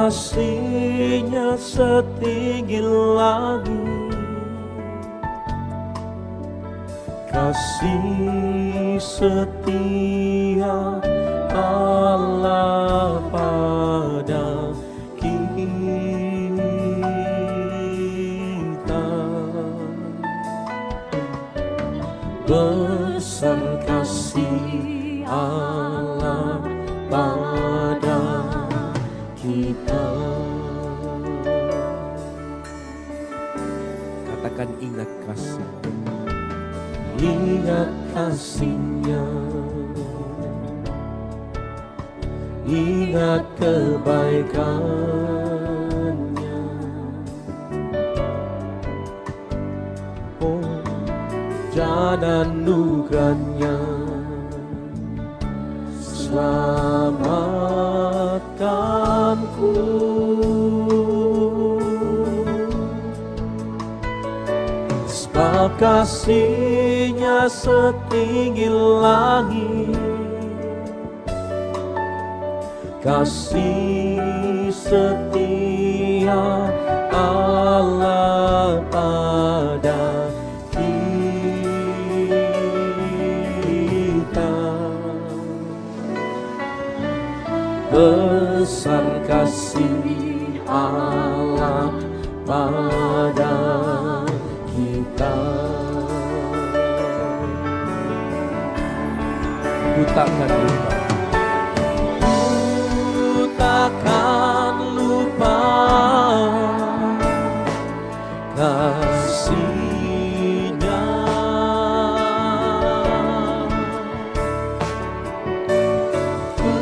kasih-Nya setinggi langit, kasih setia Allah pada kita. Besar kasih Allah pada kita. Katakan ingat kasih, ingat kasih-Nya, ingat kebaikan-Nya. Oh, dan anugerah-Nya selamatkanku. Sebab kasih-Nya setinggi langit, kasih setia Allah pada kita. Besar kasih Allah pada kita. Ku takkan lupa, ku takkan lupa kasih-Nya. Ku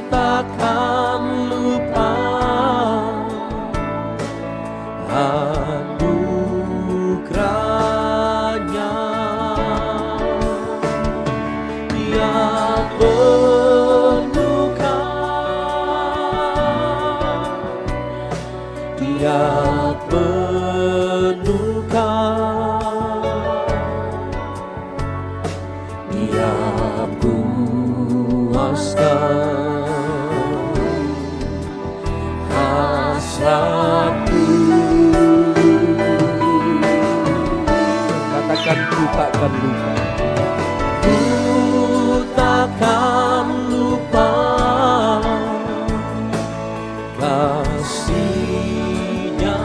takkan lupa anugerah-Nya. Dia penuhkan, Dia penuhkan, Dia puaskan hasratku. Katakan ku takkan lupa, ku takkan lupa kasih-Nya.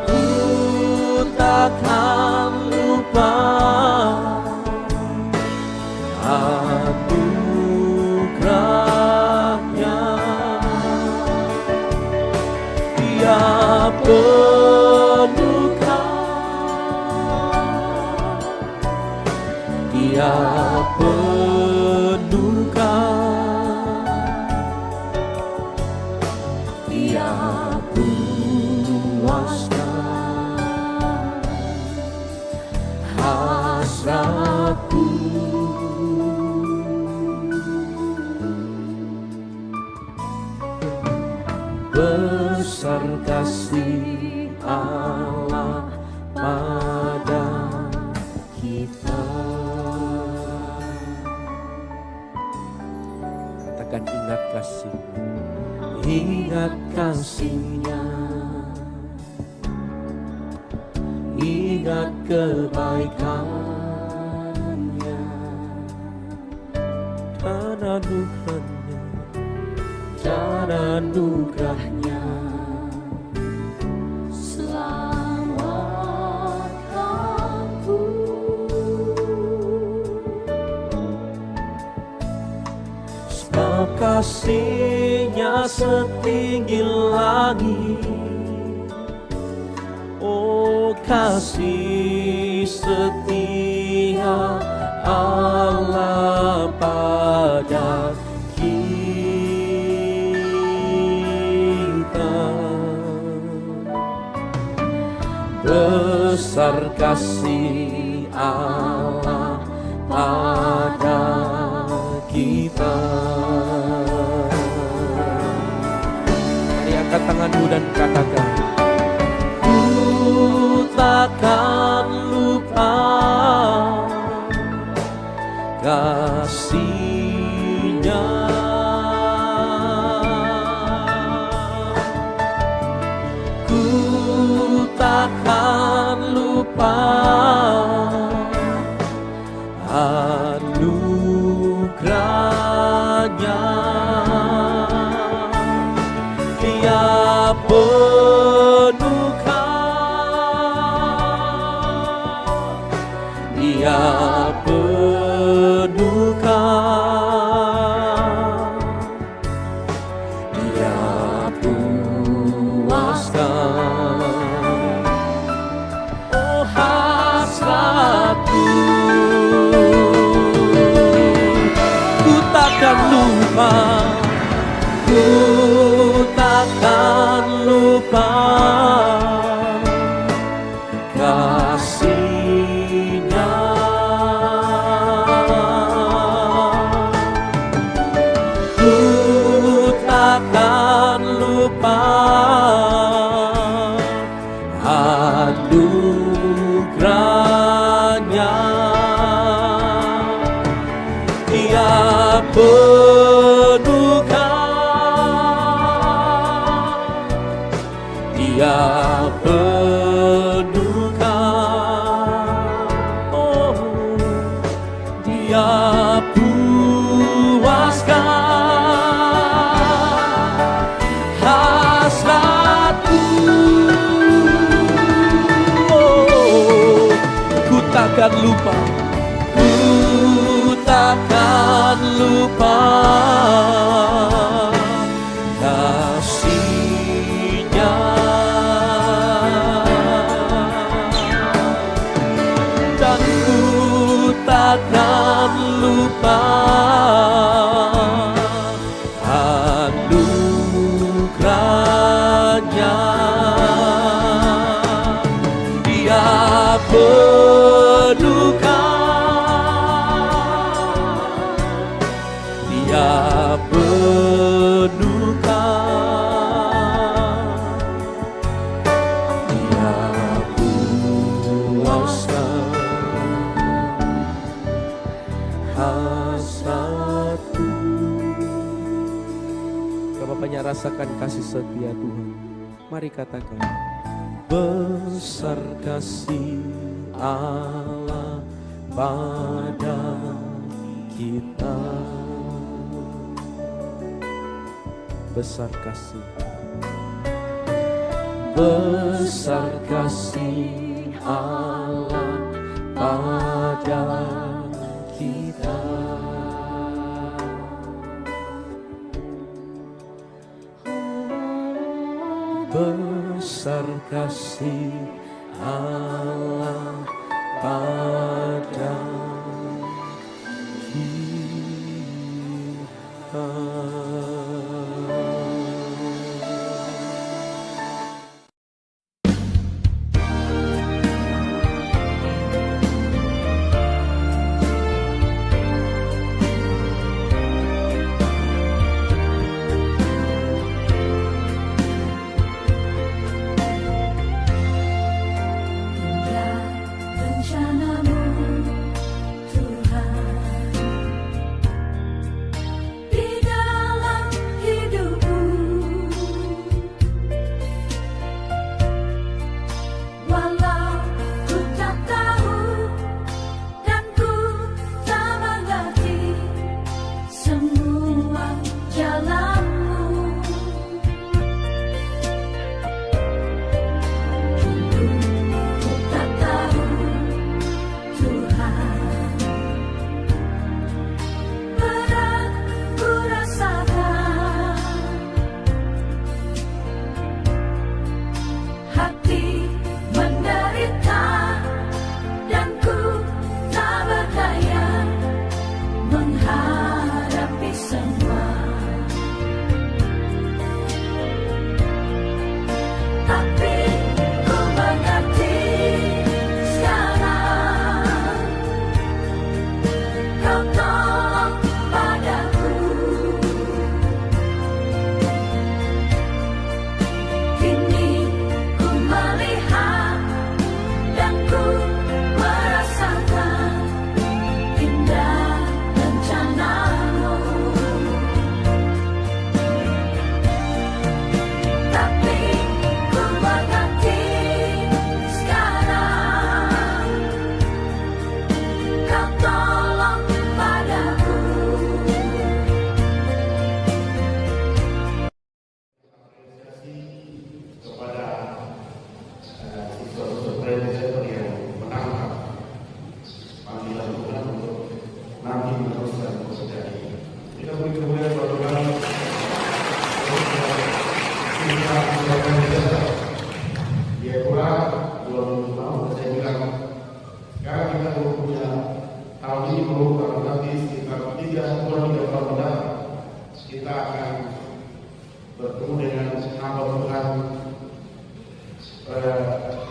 Ku takkan lupa anugerah-Nya. Dia penuhkan, Dia penuhkan, Dia puaskan hasratku. Besar kasih Allah pada kita. Katakan ingat kasih, ingat kasih-Nya, ingat kebaikan-Nya dan anugerah-Nya, dan anugerah-Nya selamatkanku. Sebab kasih-Nya setinggi langit, oh kasih setia Allah pada kita. Besar kasih Allah pada kita. Mari angkat tanganmu dan katakan, ku takkan lupa kasih lupa anugerahnya. Dia penuhkan, Dia penuhkan, Dia puaskan. Oh hasratku, ku takkan lupa, ku takkan lupa kasih-Nya. Ku takkan lupa anugerahnya. Dia penuhkan, Dia penuhkan, oh Dia puaskan hasratku. Oh, ku takkan lupa, ku takkan lupa kasih-Nya. Dan ku takkan lupa anugerahnya. Dia penuhkan, Dia penuhkan, Dia puaskan hasratku. Kalau Bapaknya rasakan kasih setia Tuhan, mari katakan, besar kasih Allah pada kita. Besar kasih, besar kasih Allah pada kita. Besar kasih Allah pada kita.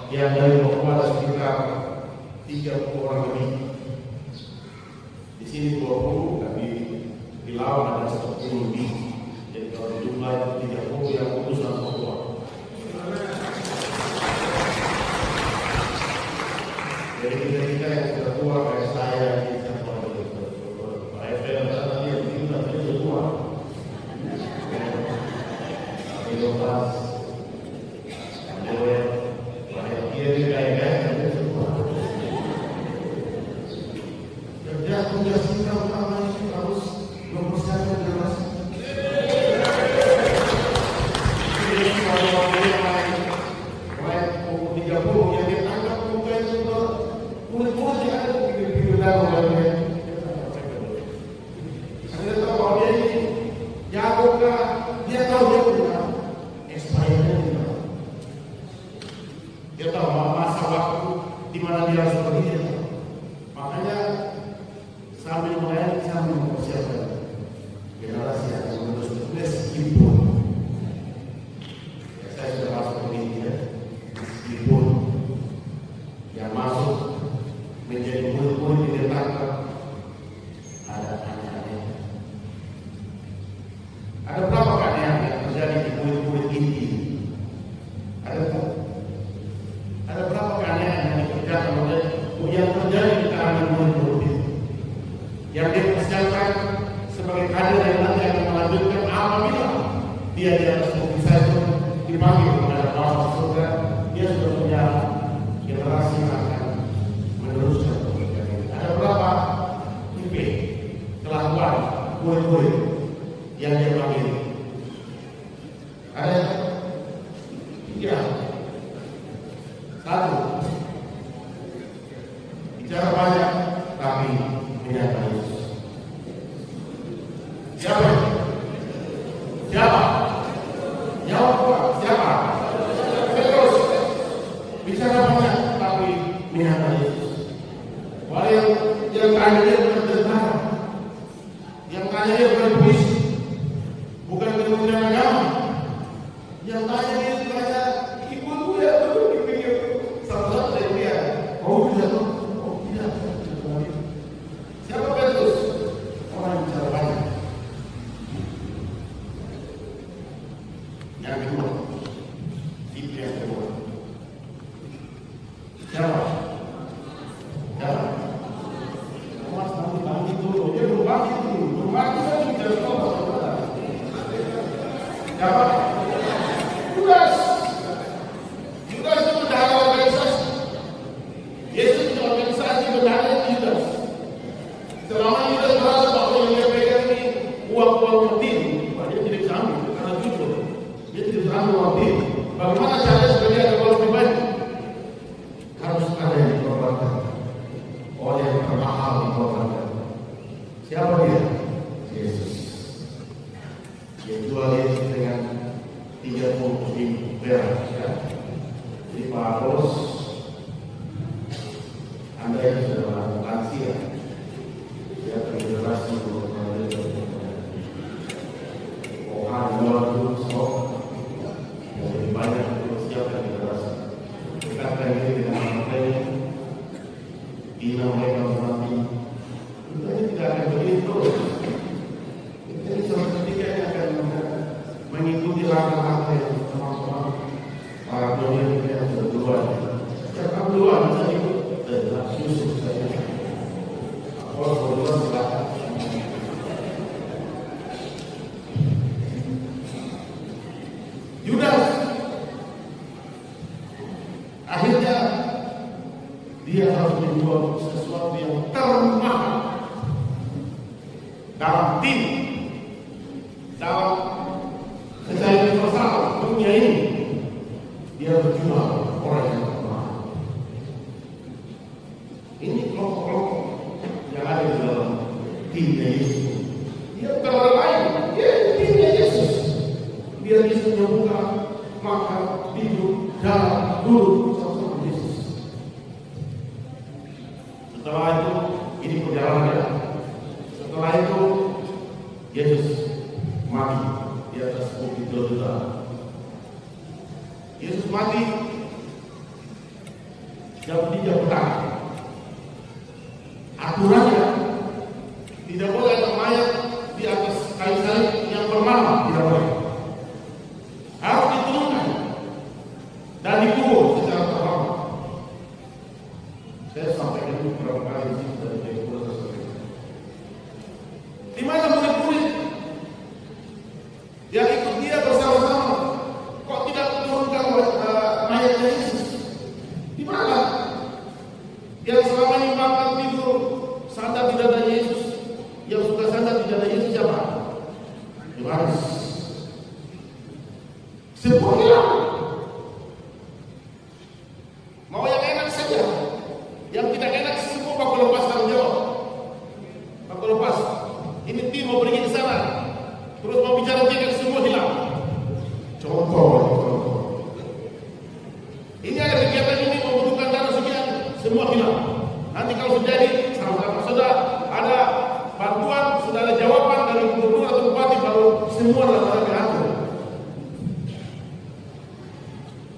yang dari Papua ada sekitar 30 orang lebih. Di sini 20, tapi di laut ada 10 lebih. Jadi kalau jumlah 30 yang utusan Papua. Jadi kita yang sudah tua kayak saya, Pak Efel, tadi yang kita sudah tua. Tapi lepas, dia tahu masa waktu di mana dia harus pergi. Makanya sambil melayani, sambil mempersiapkan generasi yang akan menerus meskipun saya sudah masuk ke ini ya, meskipun yang masuk menjadi murid-murid di ditangkap ada aneh-aneh. Ada berapa keanehan yang terjadi di murid-murid inti? Ada berapa keanehan yang dikerjakan oleh yang terjadi di kalangan murid-murid itu, yang dia persiapkan sebagai kader yang nanti akan melanjutkan apabila dia di atas bukit itu dipanggil kepada bangsa surga. Dia sudah punya generasi yang akan meneruskan pekerjaan ini. Ada berapa tipe kelakuan murid-murid yang dia panggil? Ada 3. 1, bicara banyak tapi menyangka Yesus. Siapa? Siapa? Jawab Pak. Siapa? Terus bicara banyak tapi menyangka Yesus. Walau yang tanya dia bukan tentara, yang tanya dia bukan polisi, bukan kementerian agama, yang tanya dia tanya ibu ya dulu dipikir satu-satu dari dia. Oh tidak, oh tidak. Siapa Petrus? Orang yang bicara banyak. Yang kedua, tipe yang kedua. Siapa? Siapa? Mas nanti bangkit dulu. Dia belum bangkit dulu. Belum bangkit saya sudah tahu. Siapa? Judas. Judas itu bendahara organisasi. Yesus itu organisasi bendahara Judas. Selama Judas merasa bahwa yang dia pegang ini uang-uang penting, dia tidak bisa ambil karena jujur. Dia tidak bisa ambil uang penting. Bagaimana caranya sebenarnya ada uang pribadi? Harus ada yang dikorbankan. Oleh yang termahal dikorbankan. Siapa dia? Yesus. Dia jual Yesus dengan 30.000 perak. Jadi Pak Apollos, Anda yang sudah melakukan lansia, dia tergenerasi untuk menjadi orang luar stok yang lebih banyak untuk siapkan generasi. Dekatkan diri dengan materi, bina mereka mati. Tentunya tidak akan begitu. Ini salah ketiga yang akan mengikuti langkah-langkah yang teman-teman para pemimpin yang sudah duluan. Siapa duluan bisa ikut? Adalah Yusuf saja. Apollos berdua silakan. Judas akhirnya dia harus menjual sesuatu yang termahal dalam tim, dalam secara universal dunia ini. Dia berjual orang yang termahal. Ini kelompok-kelompok yang ada di dalam timnya Yesus. Dia bukan orang lain, dia timnya Yesus. Biar Yesus membuka, makan, tidur, jalan, duduk bersama Yesus. Setelah itu, ini perjalanannya. Setelah itu, Yesus mati di atas bukit Golgota. Yesus mati jam 3 petang. Aturannya tidak boleh ada mayat di atas kayu salib yang bermalam, tidak boleh. Harus diturunkan dan dikubur secara terhormat. Saya sampaikan itu beberapa kali di sini dari Jayapura tersebut. Di mana murid-murid yang ikut dia bersama-sama kok tidak turunkan mayatnya Yesus? Di mana? Yang selama ini makan tidur sadar tidak ada Yesus, yang sudah sadar tidak ada Yesus siapa? Yohanes. Semua hilang. Mau yang enak saja, yang tidak enak semua bakal lepas tanggung jawab. Bakal lepas. Ini tim mau pergi ke sana, terus mau bicara tiket semua hilang. Contoh. Ini ada kegiatan ini membutuhkan dana sekian, semua hilang. Nanti kalau sudah jadi, sama-sama sudah ada bantuan, sudah ada jawaban dari gubernur atau bupati, baru semua adalah diatur.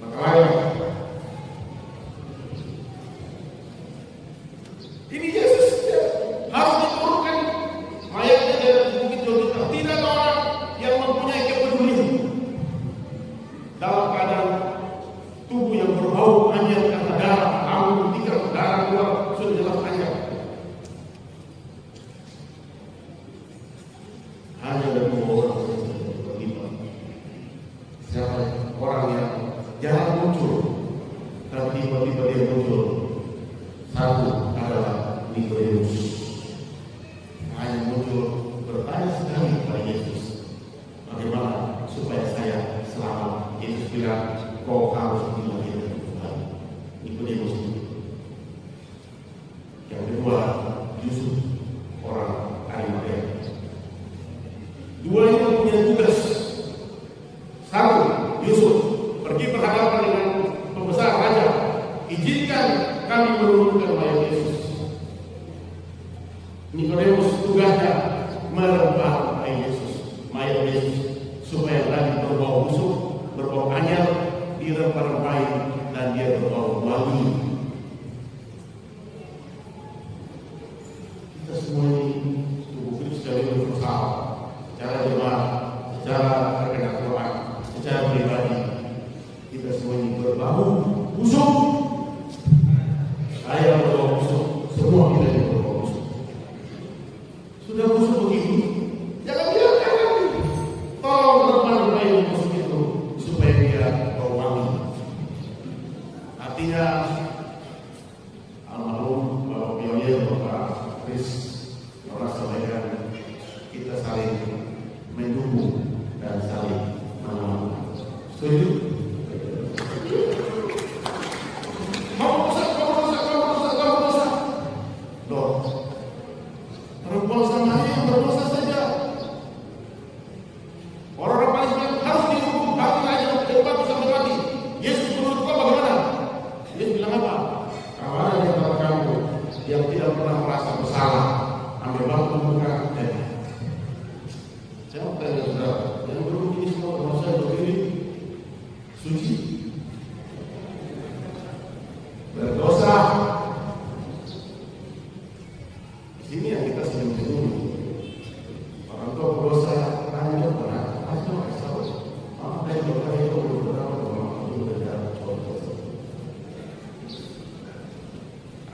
Makanya ini Yesus harus diturunkan mayatnya dari bukit Golgota. Tidak ada orang yang mempunyai kepedulian dalam keadaan tubuh yang berbau anyar karena darah, lalu ketika darah keluar sudah jelas anyar. Hanya ada 2 orang terlibat. Siapa orang yang jarang muncul, tapi tiba-tiba dia muncul. Satu adalah Nikodemus. Hanya muncul bertanya sekali kepada Yesus, bagaimana supaya saya selamat? Yesus bilang, kau harus dilahirkan kembali. Nikodemus. Yang kedua, Yusuf, orang Arimatea. 2 ini punya tugas. 1, Yusuf pergi berhadapan dengan pembesar raja, izinkan kami menurunkan mayat Yesus. Nikodemus tugasnya merempah mayat Yesus supaya tadi berbau busuk, berbau anyar, dirempah-rempahin dan dia berbau wangi. Kita semua ini tubuh Kristus secara universal, secara jemaat, secara terkena Quran, secara pribadi, kita semua ini berbau busuk. Saya berbau busuk, semua kita ini berbau busuk. Sudah busuk begini, jangan biarkan lagi. Tolong rempah-rempahin busuk itu supaya dia bau wangi. Artinya almarhum Bapak Pionir Bapak Kris pernah sampaikan, kita saling mendukung dan saling menguatkan. Setuju? Mau rusak. Loh, perempuan sama yang berdosa saja. Orang-orang Palestina harus dihukum, harus aja debat sampai mati. Yesus menurut kau bagaimana? Yesus bilang apa? Kalau ada di antara kamu yang tidak pernah merasa bersalah, ambil batu bukan dan saya mau tanya saudara, yang duduk ini semua berdosa berdiri suci, berdosa. Di sini yang kita senyum-senyum. Orang tua berdosa, tanya benar, asal asal. Apa yang berdosa itu berdosa, itu berdosa.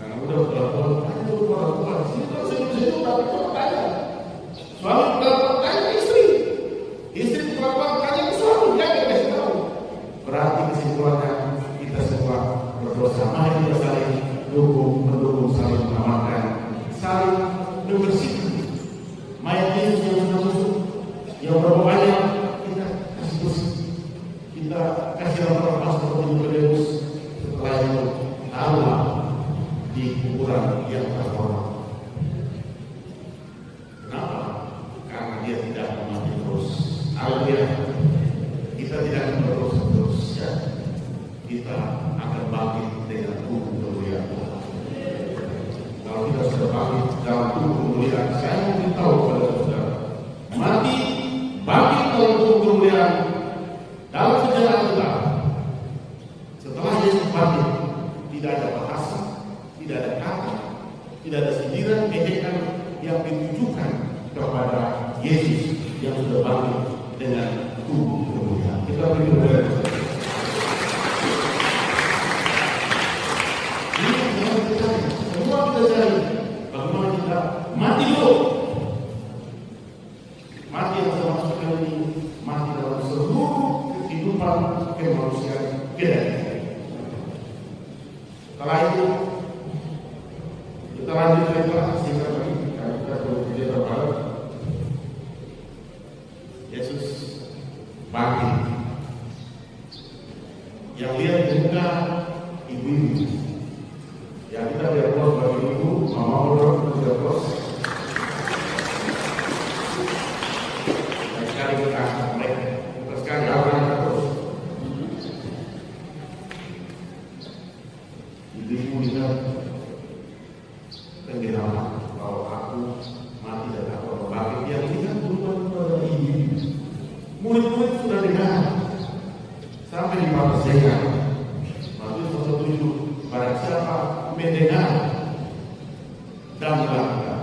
Anak muda berdosa, tanya orang tua. Sini kalau senyum-senyum, tapi kau tanya. Suami berdosa, tanya istri. Istri berdosa, tanya ke suami, dia yang kasih tahu. Berarti kesimpulannya kita semua berdosa. Mari kita saling mendukung, saling mengamalkan, saling membersihkan. Mayat Yesus yang sudah busuk, yang berapa banyak kita kasih bersih, kita kasih rempah seperti Nikodemus. Setelah itu taruhlah di kuburan yang terhormat. Kenapa? Karena dia tidak mati terus. Haleluya. Kita tidak akan berdosa terus, ya. Kita akan bangkit dengan tubuh kemuliaan Tuhan. Kalau kita sudah bangkit dalam tubuh kemuliaan, saya mau beritahu kepada saudara, mati bangkit dalam tubuh kemuliaan dalam sejarah kita. Setelah Yesus bangkit, tidak ada bahasa tidak ada kata, tidak ada sindiran, ejekan yang ditujukan kepada Yesus yang sudah bangkit dengan tubuh kemuliaan. Kita beri kemuliaan. Ini yang kita cari. Semua kita cari. Bagaimana kita mati dulu. Mati yang termasuk ini, mati dalam seluruh kehidupan kemanusiaan kita. Setelah itu kita lanjut cerita singkat lagi karena kita belum cerita banget. Yesus bangkit. Yang lihat di muka ibu-ibu. Yang kita lihat bos bagi ibu, mama orang kita bos. Dan sekali kita mereka, terus sekali orang terus. Ibu lihat dan dirawat bahwa aku mati dan aku bangkit. Yang ini kan bukan pada ibu. Murid-murid sudah dengar sampai di bawah saya. Matius 1:7 barang siapa mendengar dan melakukan,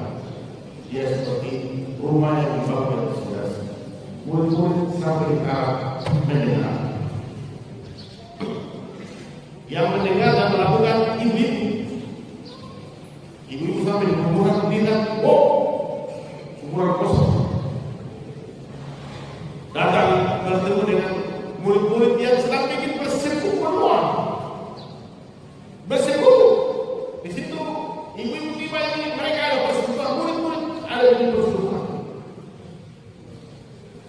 dia seperti rumah yang dibangun oleh saudara. Murid-murid sampai di arah mendengar. Yang mendengar dan melakukan ibu-ibu. Ibu-ibu sampai di kuburan bilang, oh, kuburan kosong. Datang bertemu dengan murid-murid yang sedang bikin persekutuan doa. Bersekutu. Di situ ibu-ibu tiba ini mereka ada persekutuan, murid-murid ada di persekutuan.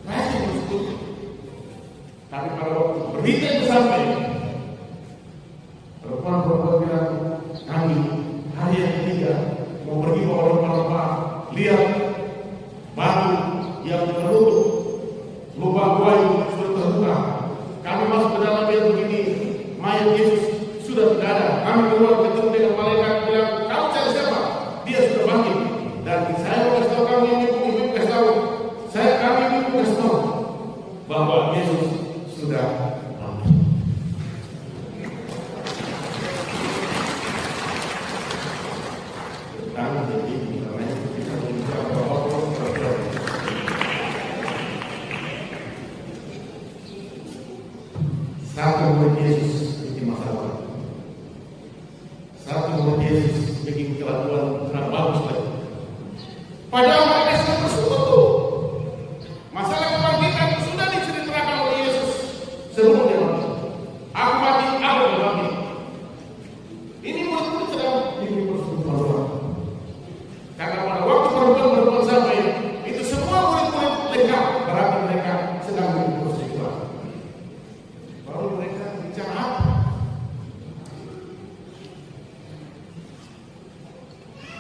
Masih persekutuan. Tapi pada waktu berita itu sampai, perempuan-perempuan bilang, kami hari yang ketiga mau pergi bawa rempah-rempah, lihat batu yang tertutup, lubang gua itu sudah terbuka. Kami masuk ke dalam dia begini, mayat Yesus sudah tidak ada. Kami keluar ketemu dengan malaikat bilang, kamu cari siapa? Dia sudah bangkit. Dan saya mau kasih tahu kamu ini, ibu kasih tahu, kami ibu kasih tahu bahwa Yesus sudah bangkit. Tentang jadi namanya kita berbicara bahwa satu murid Yesus bikin masalah. Satu murid Yesus bikin kelakuan kurang bagus lagi. Padahal mereka sudah bersekutu. Masalah kebangkitan sudah diceritakan oleh Yesus sebelum dia mati. Aku mati, aku bangkit. Ini murid-murid sedang bikin persekutuan. Karena pada waktu perempuan sampai, itu semua murid-murid lengkap. Berarti mereka sedang bikin persekutuan. Lalu mereka bicara apa?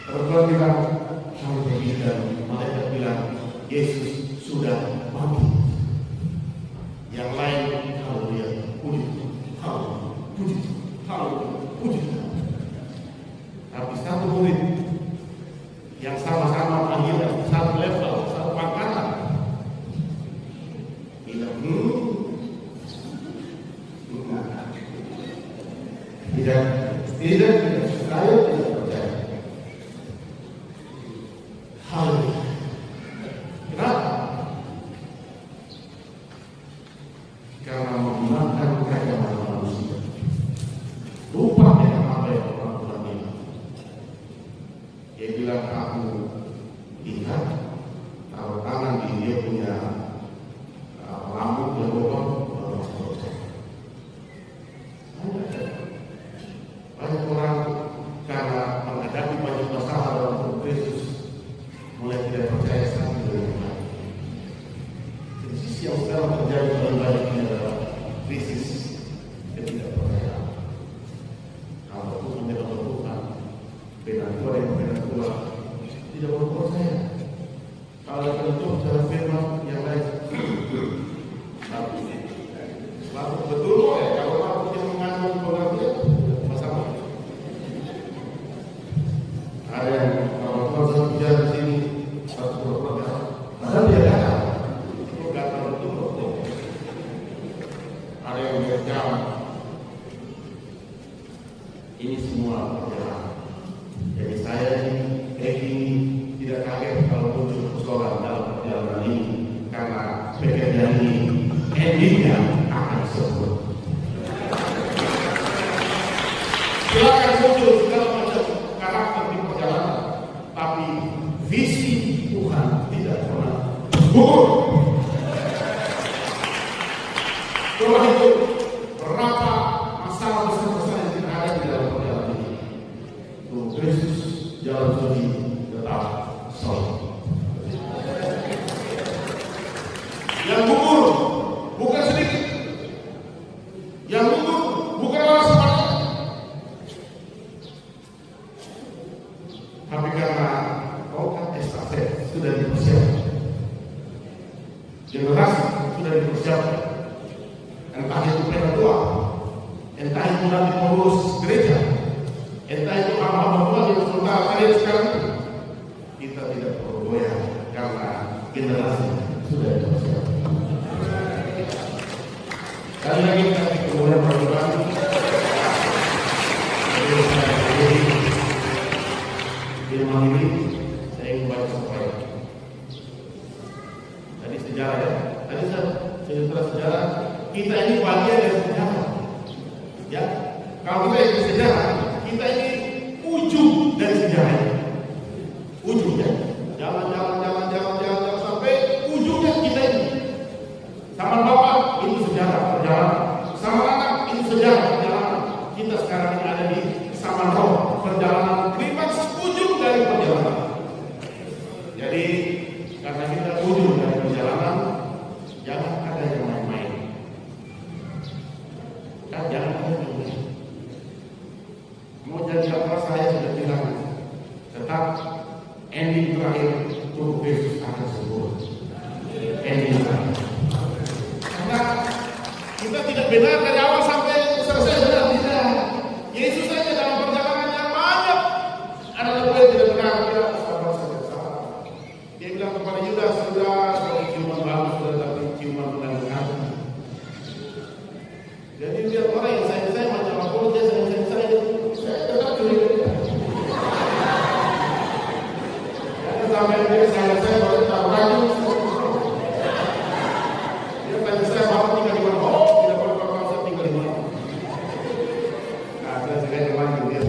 Perempuan bilang, kami pergi dan malaikat bilang, Yesus sudah bangkit. Yang lain, haleluya, puji Tuhan, haleluya, puji Tuhan, haleluya, puji Tuhan. Tapi satu murid yang sama-sama akhirnya satu level, satu pangkatan, bilang, tidak, saya tidak percaya. Haleluya. Kenapa? Karena menggunakan kacamata manusia. Lupa dengan apa yang orang Tuhan bilang. Dia bilang, aku lihat taruh tangan di dia punya lambung dan lubang. Banyak orang karena menghadapi banyak masalah dalam hidup Kristus mulai tidak percaya satu dengan yang lain. Krisis yang sekarang terjadi paling banyak ini adalah krisis ketidakpercayaan. Kalau Tuhan tidak bertuhan, beda tua dan beda tua tidak berpercaya. Kalau tentu dalam firman yang lain, lalu betul ya kalau aku yang mengandung pengertian. Ada yang kalau Tuhan bicara di sini satu berpegang, padahal dia datang, itu datang betul. Ada yang berjam, ini semua perjalanan. Jadi saya ini tidak kaget kalau muncul persoalan dalam perjalanan ini, karena pekerjaan ini endingnya akan sebut. Silakan muncul segala macam karakter di perjalanan, tapi visi Tuhan tidak pernah gugur. Coba itu berapa masalah besar-besar yang kita ada di dalam perjalanan ini. Tuhan Kristus jalan sendiri tetap solid. Yang gugur bukan sedikit, yang gugur bukan orang sebanyak, tapi karena tongkat estafet sudah dipersiapkan, generasi sudah dipersiapkan. Entah itu pengetua, entah itu nanti pengurus gereja, entah itu hamba-hamba Tuhan yang sementara kalian sekarang ini, kita tidak perlu goyah karena generasi sudah dipersiapkan. Sekali lagi kami kemudian perjuangan. Firman ini saya ingin baca supaya tadi sejarah ya. Tadi saya cerita sejarah. Kita ini bagian dari sejarah. Ya, kalau kita ikut sejarah, kita ini ujung dari sejarah. Ujungnya, jalan sampai ujungnya kita ini. Sama bapak ini sejarah perjalanan, sama anak ini sejarah perjalanan. Kita sekarang ini ada di sama roh perjalanan klimaks ujung dari perjalanan. Jadi karena kita ujung dari perjalanan, jangan ada yang main-main. Kan jangan ada yang main. Mau jadi apa saya sudah bilang, tetap ending terakhir Tuhan Yesus akan sembuh. Ending terakhir. Karena kita tidak benar dari awal sampai selesai, benar tidak. Yesus saja dalam perjalanan yang banyak ada lebih yang tidak benar, tidak sabar saja. Dia bilang kepada Yudas, sudah ciuman bagus sudah, tapi ciuman benar-benar. Jadi lihat orang yang saya macam apa dia saya tetap curiga. Jangan sampai dia saya baru tahu lagi. Dia tanya saya bapak tinggal di mana? Oh, tidak boleh bapak saya tinggal di mana? Nah, saya sekali lagi dia.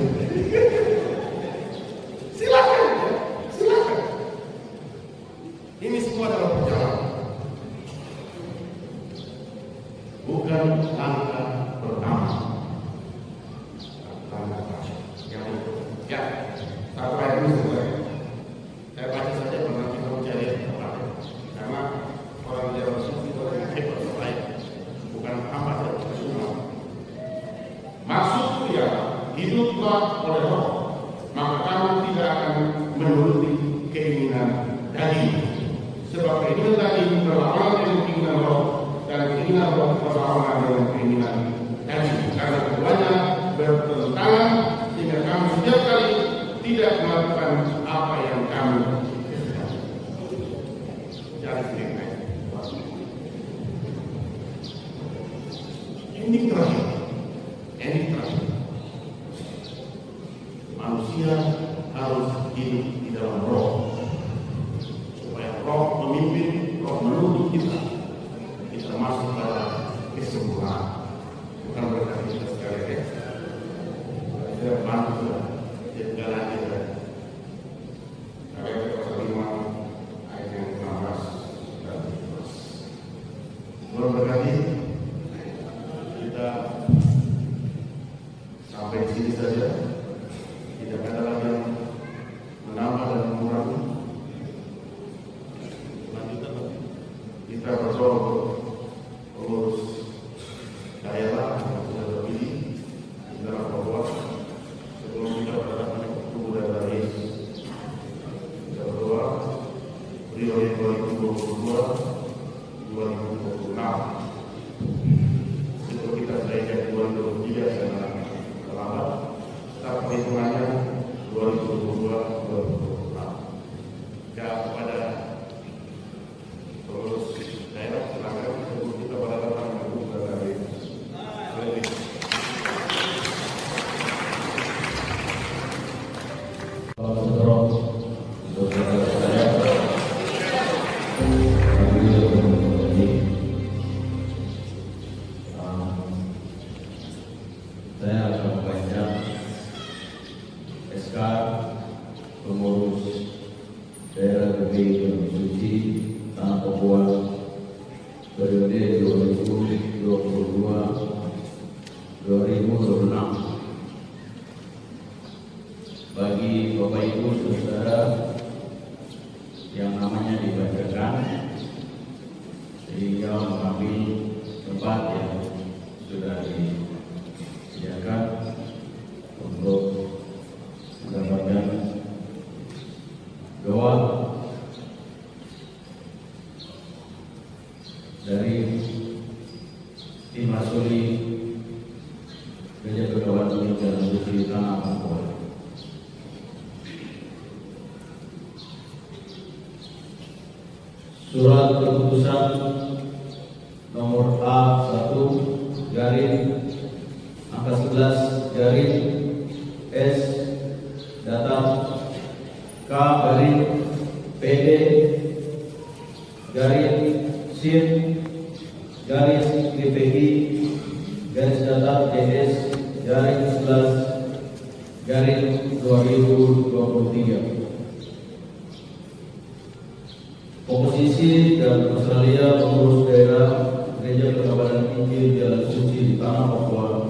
Silakan, ya. Silakan. Ini semua adalah perjalanan. Bukan langkah pertama. Langkah terakhir. Ya, satu ayat dulu selesai. Saya baca saja, nanti kamu cari tempatnya. Karena orang Jawa Sufi itu orang yang hebat selain, bukan hamba saja, semua. Maksudku ya, hiduplah oleh Roh, maka kamu tidak akan menuruti keinginan daging. Sebab keinginan daging berlawanan dengan keinginan Roh, dan keinginan Roh berlawanan dengan keinginan daging. Karena keduanya bertentangan, sehingga kamu setiap kali tidak melakukan apa yang kamu kehendaki. Jangan sendiri. Ini terakhir. Manusia harus hidup di dalam Roh, supaya Roh memimpin, Roh menuntun kita masuk pada kesempurnaan. Bukan berarti kita sekali ya. Kita bantu sudah, dia jalan kita. Ayat pasal 5 ayat yang 16 dan 17. Belum berarti kita sampai di sini saja. Tidak ada lagi yang menambah dan mengurangi. Lanjutkan lagi. Kita berdoa pengurus daerah yang sudah terpilih di dalam Papua sebelum kita berhadapan dengan kebudayaan Yesus. Kita berdoa periode 2022-2026 sebelum kita selesai 2023 sangat terlambat. GPI Gunung Suci Tanah Papua periode 2022-2026. Bagi Bapak Ibu Saudara yang namanya dibacakan sehingga mengambil tempat yang sudah disediakan untuk mendapatkan doa dari tim Rasuli Gereja Kegawalan Injil Jalan Suci Tanah Papua. Surat keputusan nomor A1 garing angka 11 garing S datar K garing PD garing SIN garis GPI garis datar DS garing 11 garing 2023. Komposisi dan Australia pengurus daerah Gereja Kegawalan Injil Jalan Suci di Tanah Papua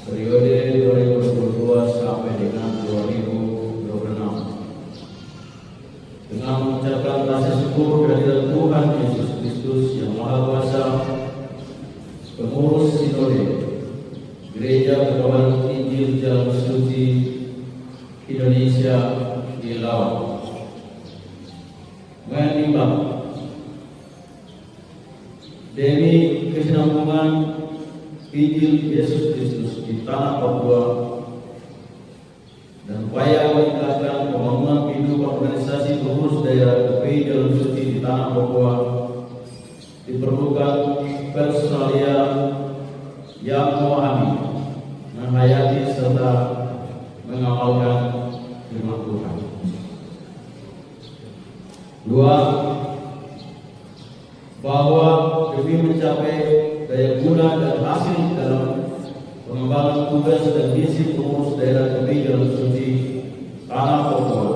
periode 2022 sampai dengan 2026. Dengan mengucapkan rasa syukur kehadirat Tuhan Yesus Kristus yang Maha Kuasa, pengurus Sinode Gereja Kegawalan Injil Jalan Suci Indonesia di Laos menimbang demi kesinambungan Injil Yesus Kristus di Tanah Papua dan upaya meningkatkan pembangunan kehidupan organisasi pengurus daerah GPI Jalan Suci di Tanah Papua, diperlukan personalia yang memahami, menghayati serta mengamalkan firman Tuhan. 2. Bahwa demi mencapai daya guna dan hasil dalam pengembangan tugas dan misi pengurus daerah GPI Jalan Suci Tanah Papua,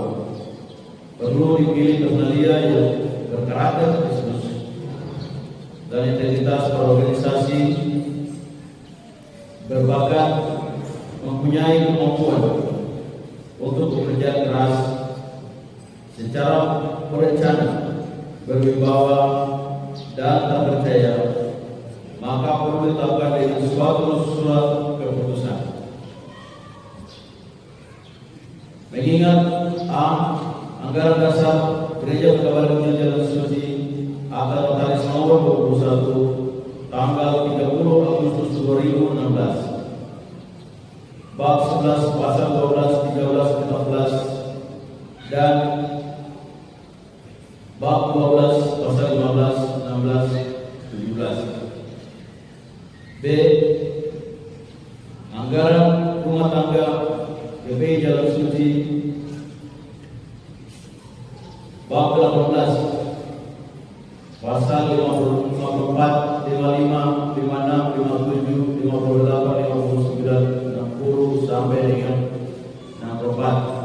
perlu dipilih personalia yang berkarakter Kristus dan integritas berorganisasi, berbakat, mempunyai kemampuan untuk bekerja keras secara berencana, berwibawa dan terpercaya, maka perlu ditetapkan dengan suatu surat keputusan. Mengingat A. Anggaran dasar Gereja Kegawalan Injil Jalan Suci akan notaris nomor 21 tanggal 30 Agustus 2016 bab 11 pasal 12, 13, 14 dan bab 12 pasal 15, 16, 17. B. Anggaran rumah tangga GPI Jalan Suci bab 18 pasal 54, 55, 56, 57, 58, 59, 60 sampai dengan 64.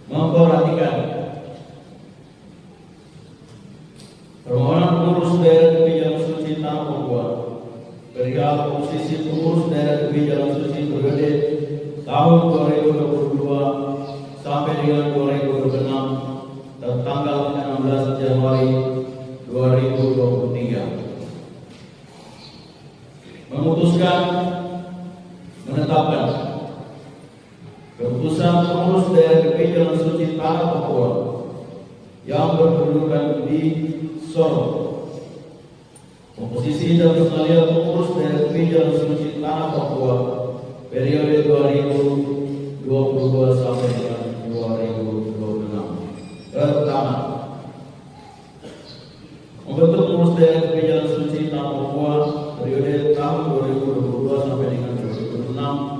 Memperhatikan permohonan pengurus daerah GPI Jalan Suci Tanah Papua perihal posisi pengurus daerah GPI Jalan Suci periode tahun 2022 sampai dengan 2026 tertanggal 16 Januari 2023 memutuskan menetapkan keputusan pengurus daerah GPI Jalan Suci Tanah Papua yang berkedudukan di Sorong. Komposisi dan personalia pengurus daerah GPI Jalan Suci Tanah Papua periode 2022 sampai dengan 2026. Pertama, membentuk pengurus daerah GPI Jalan Suci Tanah Papua periode tahun 2022 sampai dengan 2026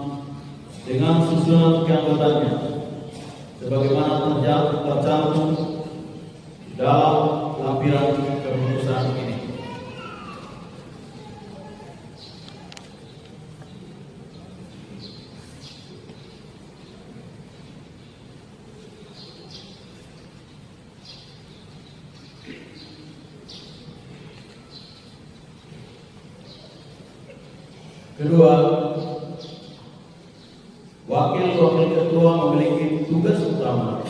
dengan susunan keanggotaannya sebagaimana tercantum dalam lampiran keputusan ini. Kedua, wakil-wakil ketua memiliki tugas utama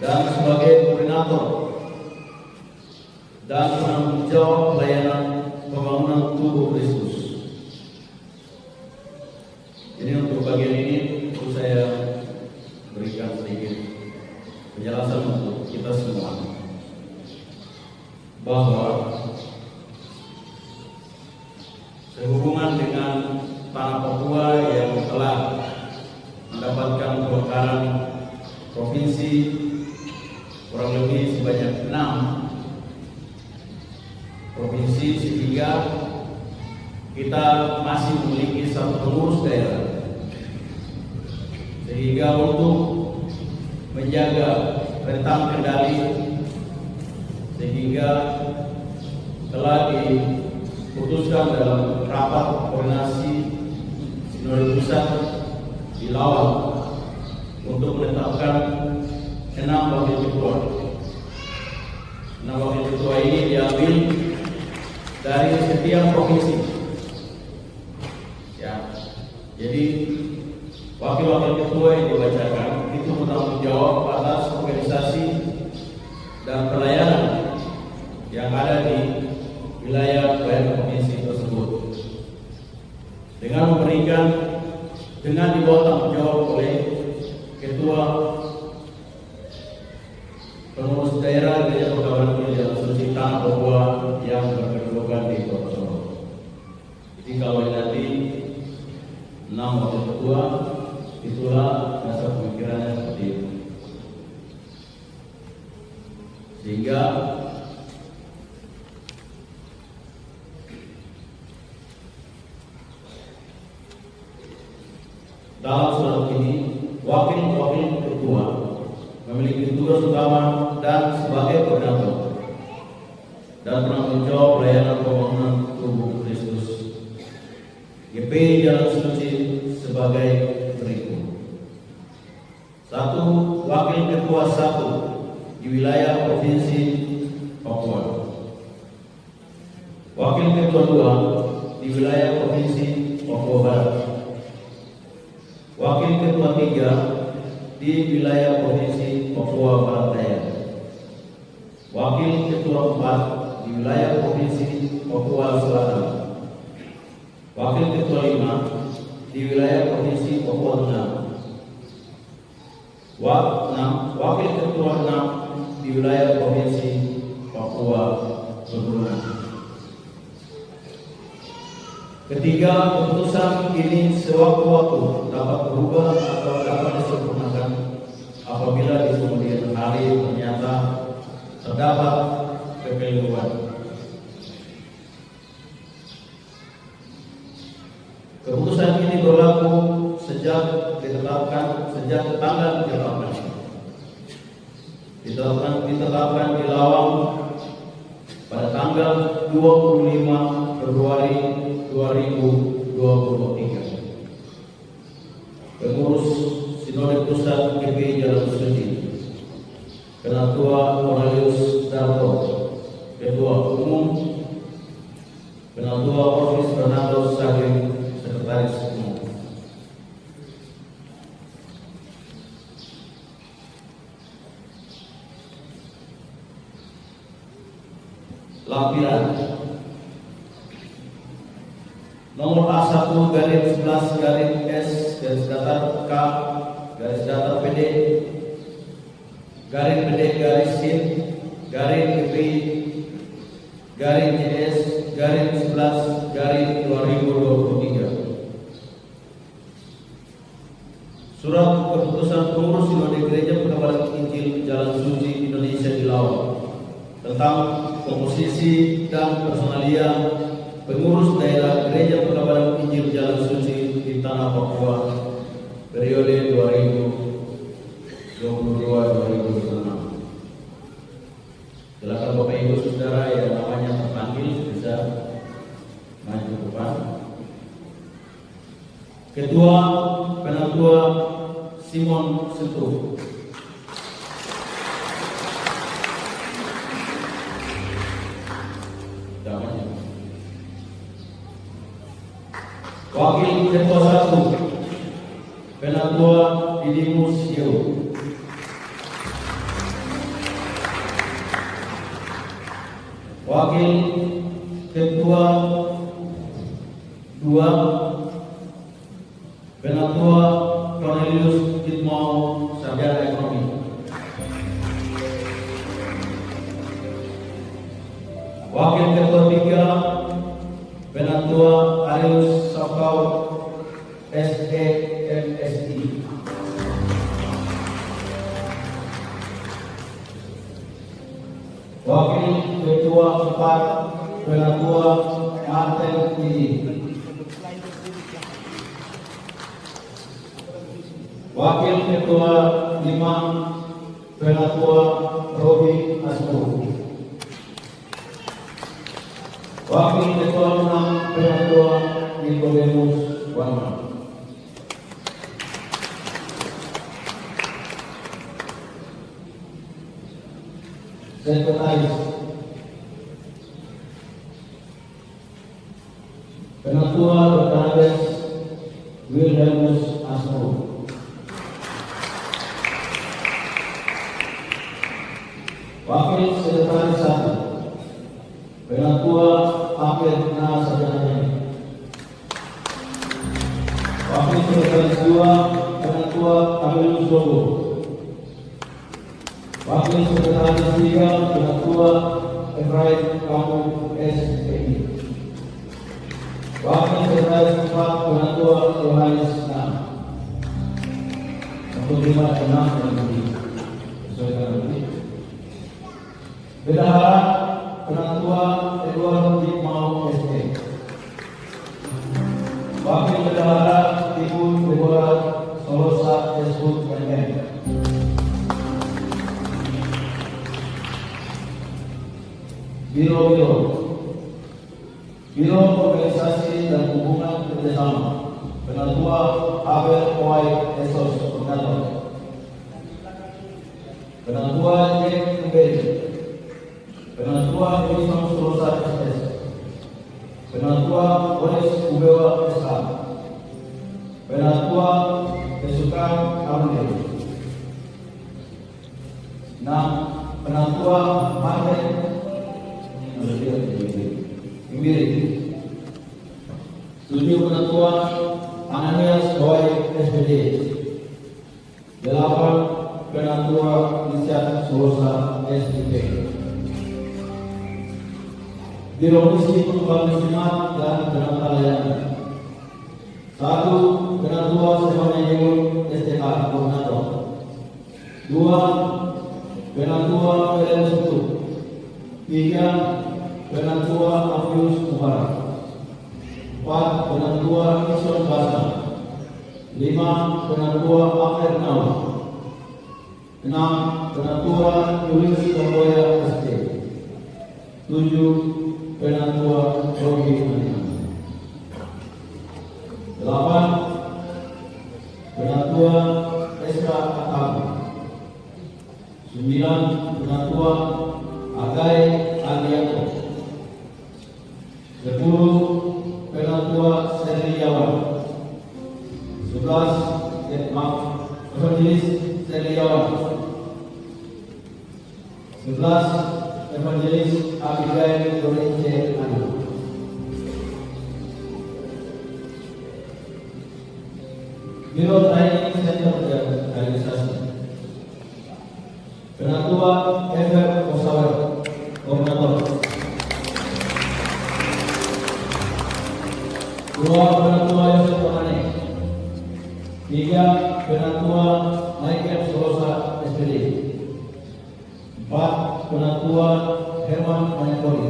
dan sebagai koordinator dan penanggung jawab pelayanan pembangunan tubuh Kristus. Jadi untuk bagian ini perlu saya berikan sedikit penjelasan untuk kita semua bahwa sehubungan dengan tanah Papua yang telah mendapatkan pemekaran provinsi kurang lebih sebanyak 6 provinsi, sehingga kita masih memiliki satu pengurus daerah, sehingga untuk menjaga rentang kendali sehingga telah diputuskan dalam rapat koordinasi Sinode Pusat di Lawang untuk menetapkan 6 wakil ketua. 6 wakil ketua ini diambil dari setiap provinsi. Ya, jadi wakil-wakil ketua yang dibacakan itu bertanggung jawab atas organisasi dan pelayanan yang ada di wilayah provinsi tersebut, dengan memberikan dengan dibawa tanggung jawab oleh ketua pengurus daerah Gereja Perkabaran Injil Suci Tanah Papua yang berkedudukan di Kota Solo. Jadi kalau nanti 6 wakil ketua, itulah dasar pemikirannya seperti itu. Sehingga dalam surat ini wakil-wakil ketua memiliki tugas utama dan sebagai koordinator dan penanggung jawab pelayanan pembangunan tubuh Kristus. GP Jalan Suci sebagai berikut. 1. Wakil ketua 1 di wilayah provinsi Papua. Wakil ketua 2 di wilayah provinsi Papua Barat. Wakil ketua 3 di wilayah provinsi Papua Barat Daya. Wakil ketua 4 di wilayah provinsi Papua Selatan. Wakil ketua 5 di wilayah provinsi Papua Tengah. Wakil ketua 6 di wilayah provinsi Papua Pegunungan. Ketiga, keputusan ini sewaktu-waktu dapat berubah atau dapat disempurnakan apabila di kemudian hari ternyata terdapat kekeliruan. Keputusan ini berlaku sejak tanggal ditetapkan di Lawang pada tanggal 25 Februari 2023. Pengurus Sinode Pusat GP Jalan Suci, Ketua Cornelius Darto, Ketua Umum, Ketua Orvis Fernando Sageng, Sekretaris Umum. Lampiran nomor A1 garis 11 garis S garis datar K garis datar PD garis PD garis SIN garis GP garis JS garis 11 garis 2023. Surat keputusan pengurus Sinode Gereja Perkabaran Injil Jalan Suci Indonesia di Lawang tentang komposisi dan personalia pengurus daerah Gereja Perkabaran Injil Jalan Suci di Tanah Papua periode 2022-2026. Silakan Bapak Ibu Saudara yang namanya terpanggil bisa maju ke depan. Ketua Penatua Simon Sentuh. Wakil Ketua 1 Penatua Didimus Yeo. Wakil Ketua 2 Penatua Cornelius Kitmau, Sarjana Ekonomi. Wakil Ketua 3 Penatua Arius Sakau, SEMSI. Wakil Ketua 4 Penatua Martin Tidi. Wakil Ketua 5 Penatua Robi Asmu. Wakil Ketua 6 Penatua Nicodemus Warma. Sekretaris Penatua Dr. Wilhelmus Asmo. Wakil Sekretaris 1 Penatua Akhir Nasajana. Wakil Sekretaris 2 Penatua Kamil Zogo. Wakil Sekretaris 3 Penatua Efraim Kamu SPI. Wakil Sekretaris 4 Penatua Yohanes Nam. Untuk 5 dan 6 yang sesuaikan ini. Bendahara Penatua Edward Kitmau ST. Wakil Bendahara Ibu Deborah Solosa Esbut MM. Biro Organisasi dan Hubungan Kerjasama Penatua Abel Oai Esos Koordinator. Penatua Jack Kembali. Penatua Edison Solosa SS. Penatua Boris Ubewa SH. Penatua Kesukaan Amri. 6. Penatua Martin Imbiri. 7. Penatua Ananias Hoy SPD. 8. Penatua Richard Solosa SDP. Biro Misi Perkembangan Jemaat dan Penata Layanan. 1. Penatua Stefania Yego STK Koordinator. 2. Penatua PLN Sutu. 3. Penatua Afius Mubarak. 4. Penatua Ison Basa. 5. Penatua Akhir Nawa. 6. Penatua Yulis Tomboya ST. 7. Penatua Rogi Manian. 8. Penatua Eska Akam. 9. Penatua Agai Aliato. 10. Penatua Seriawan. 11. Evangelis Seriawan. 11. Evangelis Abigail Dorince Anu. Biro Training Center Organisasi. Penatua Ever Kosawer, Koordinator. 2. Penatua Yosef Tomane. 3. Penatua Michael Solosa SPD. 4. Penatua Herman Manekori.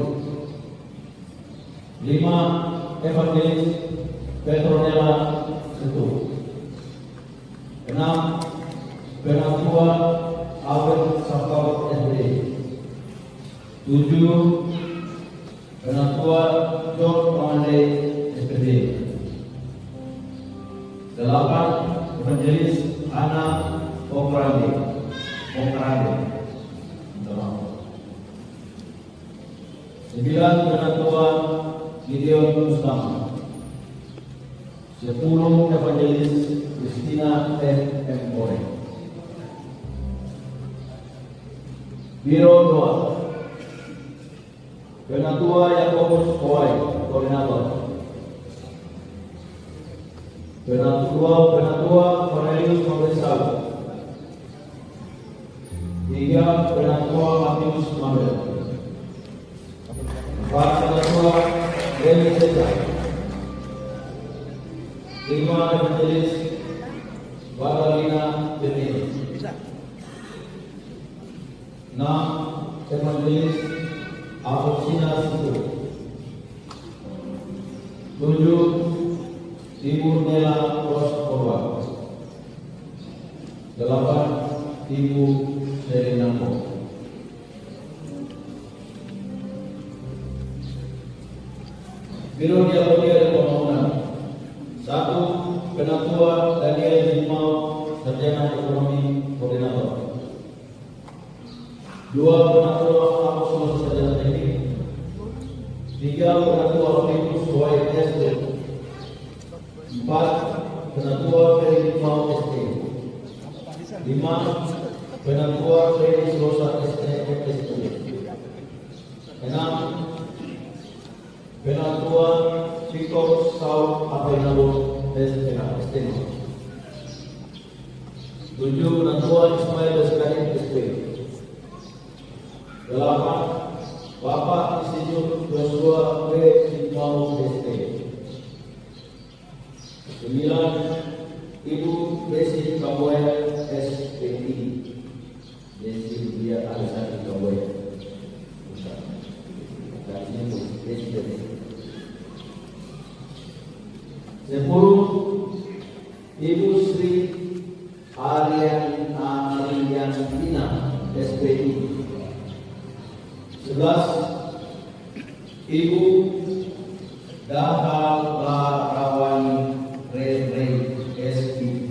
5. Evangelis Petronella Setu. 6. Penatua Abel Sakau SD. 7. Penatua George Pamande SPD. 8. Evangelis Ana Pokrade. 9. Penatua Gideon Mustama. 10 Evangelis Christina M. Ore. Biro 2 Penatua Yakobus Kowai, Koordinator. Penatua Cornelius Mabesal. 3 Penatua Matius Mabel. 4 Penatua Reni Cesar. 5 Evangelis Badalina Benini. 6 Evangelis Agustina Situ. 7 Ibu Nela Ros Korwa. 8 Ibu Serina Ko. Biro Dialogi dan Pembangunan. 1 Penatua Daniel Jimau, Sarjana Ekonomi Koordinator. 2 Penatua Agus Sarjana Teknik. 3 Penatua Olympus Kowai SD. 4 Penatua Ferry Mau SD. 5 Penatua Ferry Rosa SD. 6 Penatua Victor Saul Apenabo SD. 7 Penatua Ismail Beskarin SD. 8 Bapak Institut Joshua B. Jimau SD. 9 Ibu Desi Kamboya SPI. Desi dia Alisati Kamboya. Dan ini Desi. 10 Ibu Sri Ariantina SPI. 11 Ibu Dahal Rawani Rere SIP.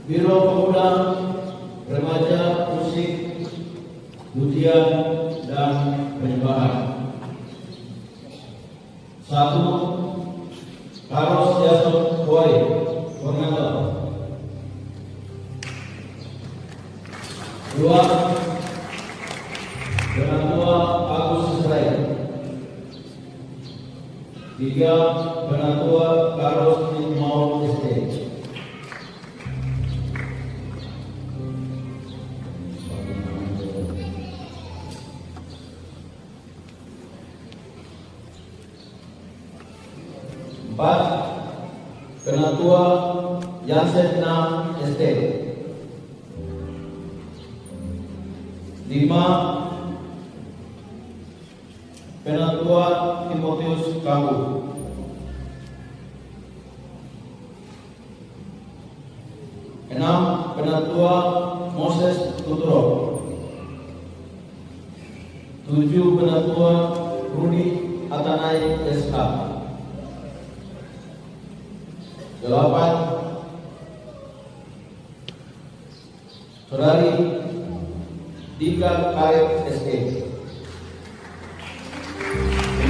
Biro Pemuda, Remaja, Musik, Ujian dan Penyembahan. 1 Karos Yason Kowai, Koordinator. 2 Penatua Agus Israel. 3 Penatua Karos Mau SD. 4 Penatua Yasetna SD. 5 Penatua Timotius Kamu. 6 Penatua Moses Tuturo. 7 Penatua Rudi Atanai SK. 8 Saudari Dika Karet SE.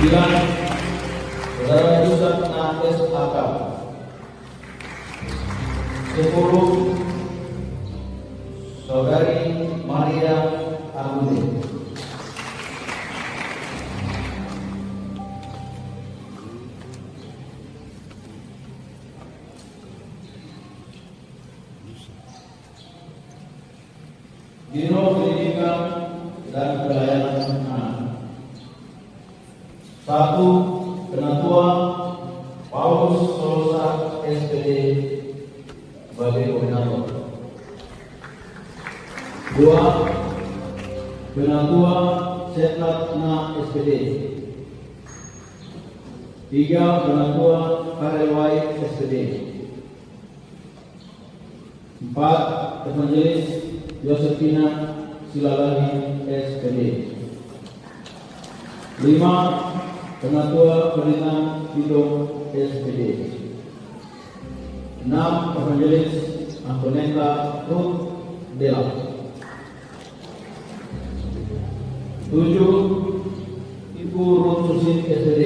9 Saudara Yusuf Nates AK. 10 Saudari Maria Agude. Biro Pendidikan dan Pelayanan Anak. 1 Penatua Paulus Solosa SPD sebagai koordinator. 2 Penatua Setlatna SPD. 3 Penatua Karewai SPD. 4 Evangelis Yosefina Silalahi SPD. 5 5. Penatua Pembinaan Bidang SPD. 6. Evangelis Antoneta Ruth Dela. 7. Ibu Ruth Susi SPD.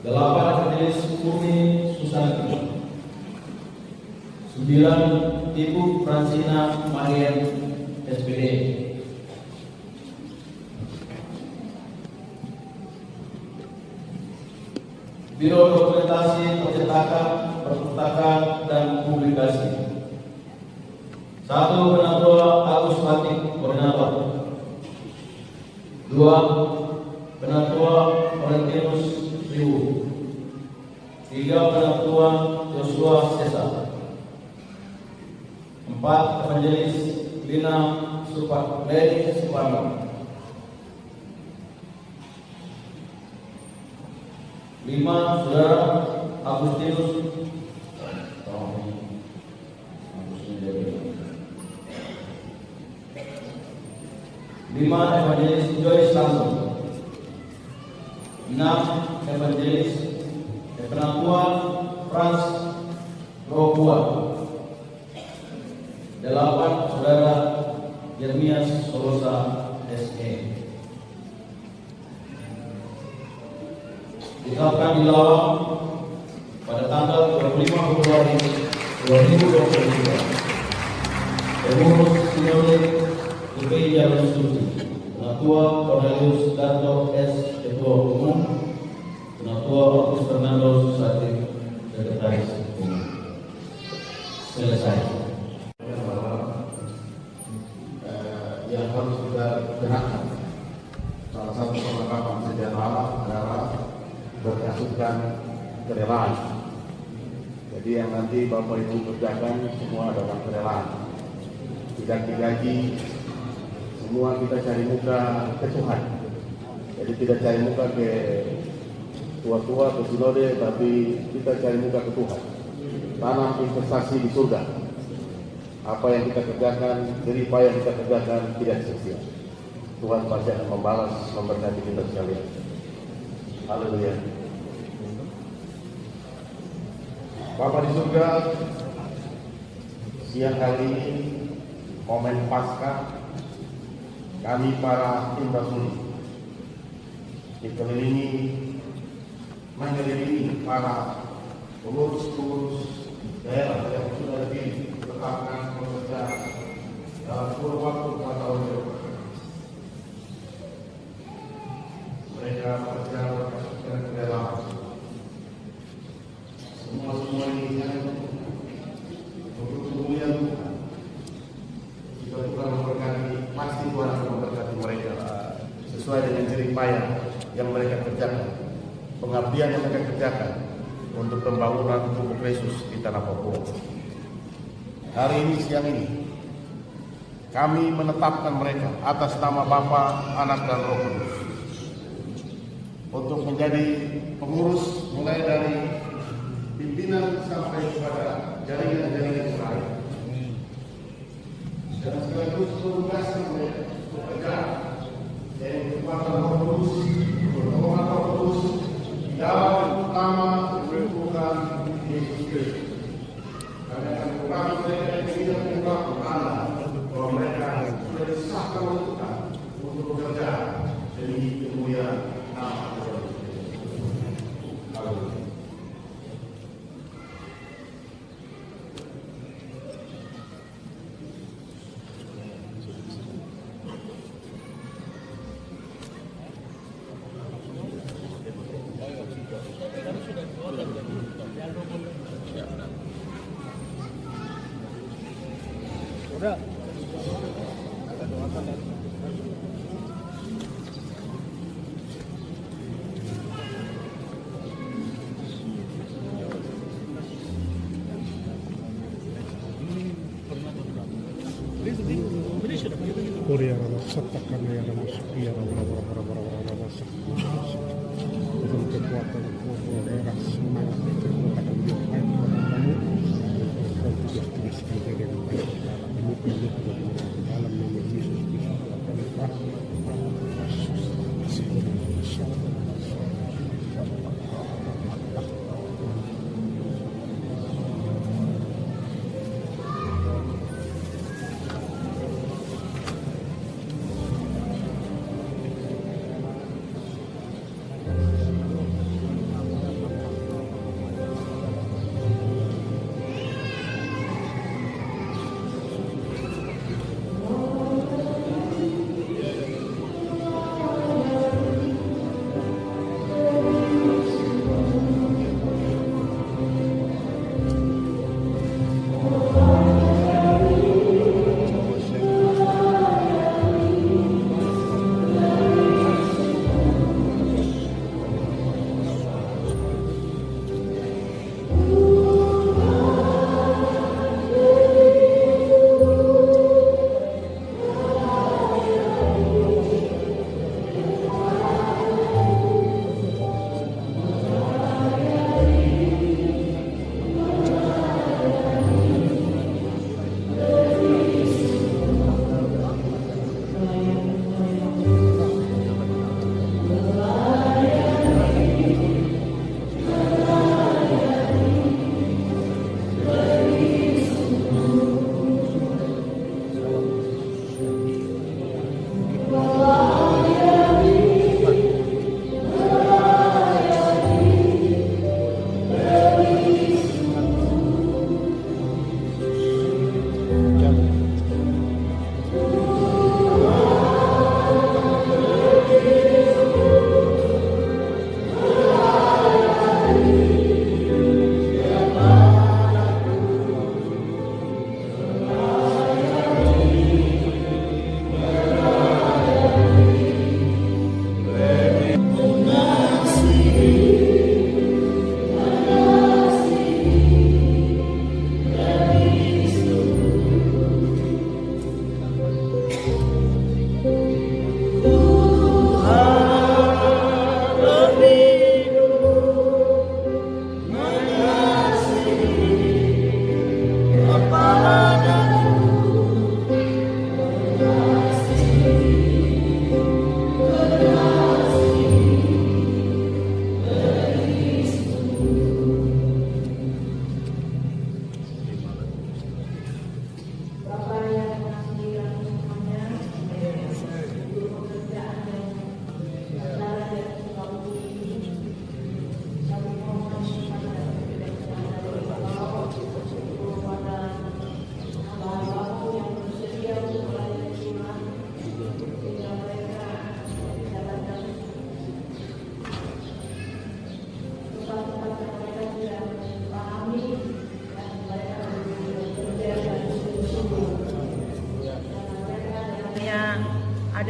8. Evangelis Umi Susanti. 9. Ibu Francina Marian SPD. Biro Dokumentasi Percetakan, Perpustakaan dan Publikasi. 1. Penatua Agus Latif, Koordinator. 2. Penatua Valentinus Riwu. 3. Penatua Joshua Sesa. 4. Evangelis Lina Suparno. 5. Saudara Agustinus 5. Evangelis Joyce Langsung. 6. Evangelis Penatua Frans Rohua. 8. Saudara Yeremias Solosa SE. Ditetapkan di Lawang pada tanggal 25 Februari 2023. Pengurus Sinode UPI Jalur Suci, Penatua Cornelius Darto S. Ketua Umum, Penatua Markus Fernando Susatip, Sekretaris Umum. Selesai. Yang harus kita gerakkan, salah satu kelengkapan sejarah adalah berdasarkan kerelaan. Jadi yang nanti Bapak Ibu kerjakan semua adalah kerelaan. Tidak digaji, semua kita cari muka ke Tuhan. Jadi tidak cari muka ke tua-tua ke sinode, tapi kita cari muka ke Tuhan. Tanam investasi di surga. Apa yang kita kerjakan, jerih payah yang kita kerjakan tidak sia-sia. Tuhan pasti akan membalas, memberkati kita sekalian. Haleluya. Bapak di surga, siang hari ini momen Paskah, kami para tim Rasuli mengelilingi para pengurus-pengurus daerah yang sudah ditetapkan bekerja dalam kurun waktu 4 tahun ke depan. Mereka bekerja berdasarkan kerelaan. Semua ini untuk kemuliaan Tuhan. Jika Tuhan memberkati, pasti Tuhan akan memberkati mereka sesuai dengan jerih payah yang mereka kerjakan, pengabdian yang mereka kerjakan untuk pembangunan tubuh Kristus di tanah Papua. Hari ini, siang ini, kami menetapkan mereka atas nama Bapa, Anak, dan Roh Kudus untuk menjadi pengurus mulai dari pimpinan sampai kepada jaringan-jaringan lain. Dan sekaligus menugaskan mereka bekerja dari kekuatan Roh Kudus, pertolongan Roh Kudus di dalam utama kebutuhan Yesus Kristus. Kami akan mengurangi mereka yang tidak mengungkapkan bahwa mereka sudah disahkan oleh Tuhan untuk bekerja demi kemuliaan nama Tuhan. Haleluya. Korea satakan ya dalam sekian orang masuk dengan kekuatan daerah semua kekuatan dia baik kamu dan tidak teruskan dengan baik ini perlu dalam nama Yesus Kristus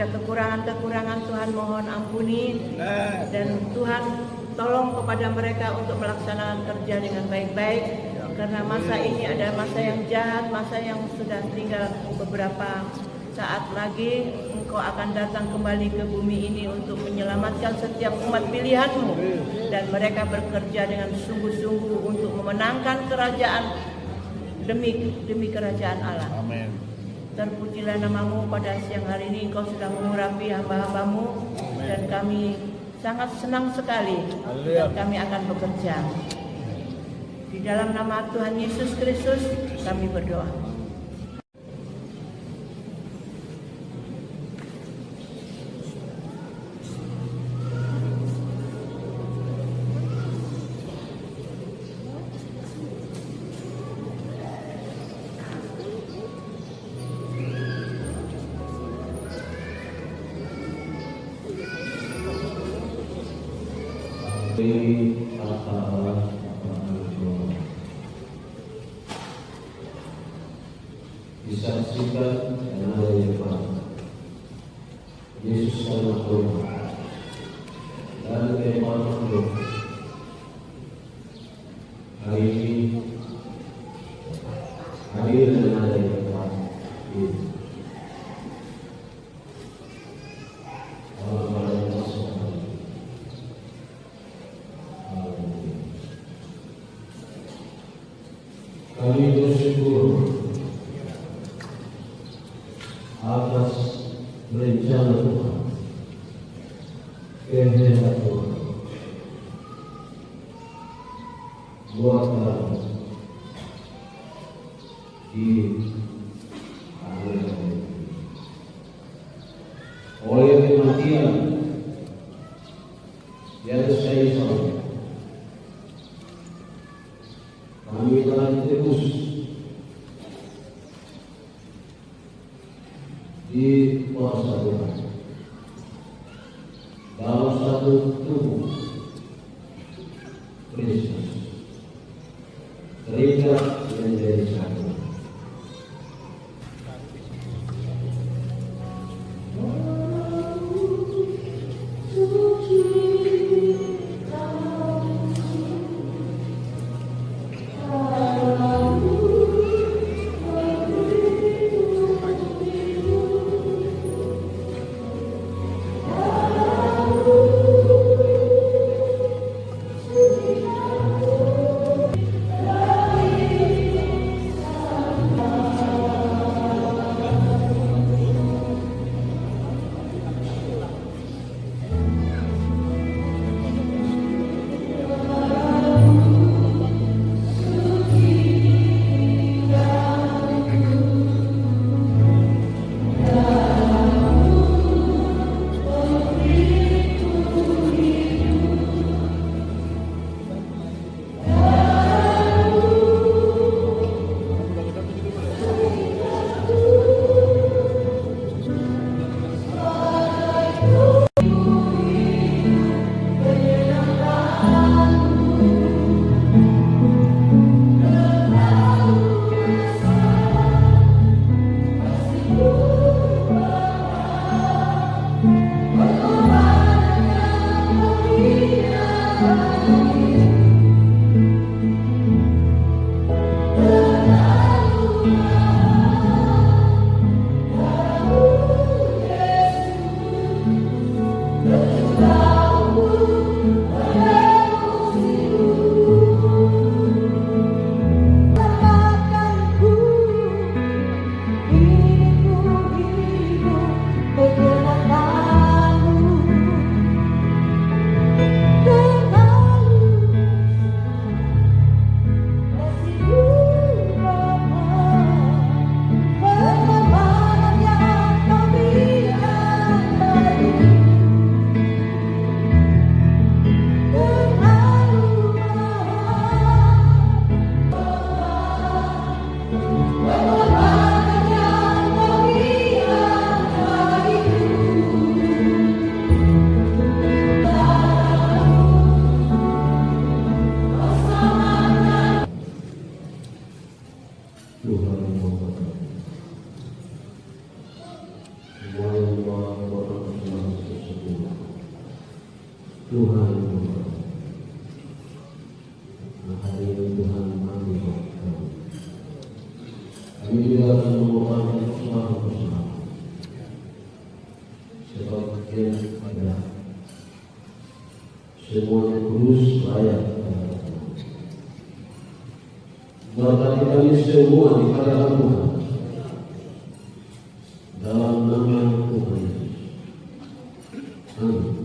ada kekurangan-kekurangan Tuhan mohon ampuni, dan Tuhan tolong kepada mereka untuk melaksanakan kerja dengan baik-baik, karena masa ini adalah masa yang jahat, masa yang sudah tinggal beberapa saat lagi Engkau akan datang kembali ke bumi ini untuk menyelamatkan setiap umat pilihan-Mu, dan mereka bekerja dengan sungguh-sungguh untuk memenangkan kerajaan demi kerajaan Allah. Amin. Terpujilah nama-Mu pada siang hari ini. Engkau sudah mengurapi hamba-hamba-Mu, dan kami sangat senang sekali, dan kami akan bekerja. Di dalam nama Tuhan Yesus Kristus kami berdoa. Disaksikan dan ada yang paham. Yesus sangat berdoa dan kemana berdoa. Hari ini hadir dan ada yang paham. Kami bersyukur atas rencana Tuhan, kehendak Tuhan buat kami di akhir hayat. Oleh kematian yang saya salib, kami telah ditebus di kuasa Tuhan dalam satu tubuh Kristus, terikat menjadi satu. kami juga akan memohon semua bersama. Sebagian adalah semuanya kudus layak. Berkati kami semua di hadapan Tuhan dalam nama Tuhan Yesus. Amin.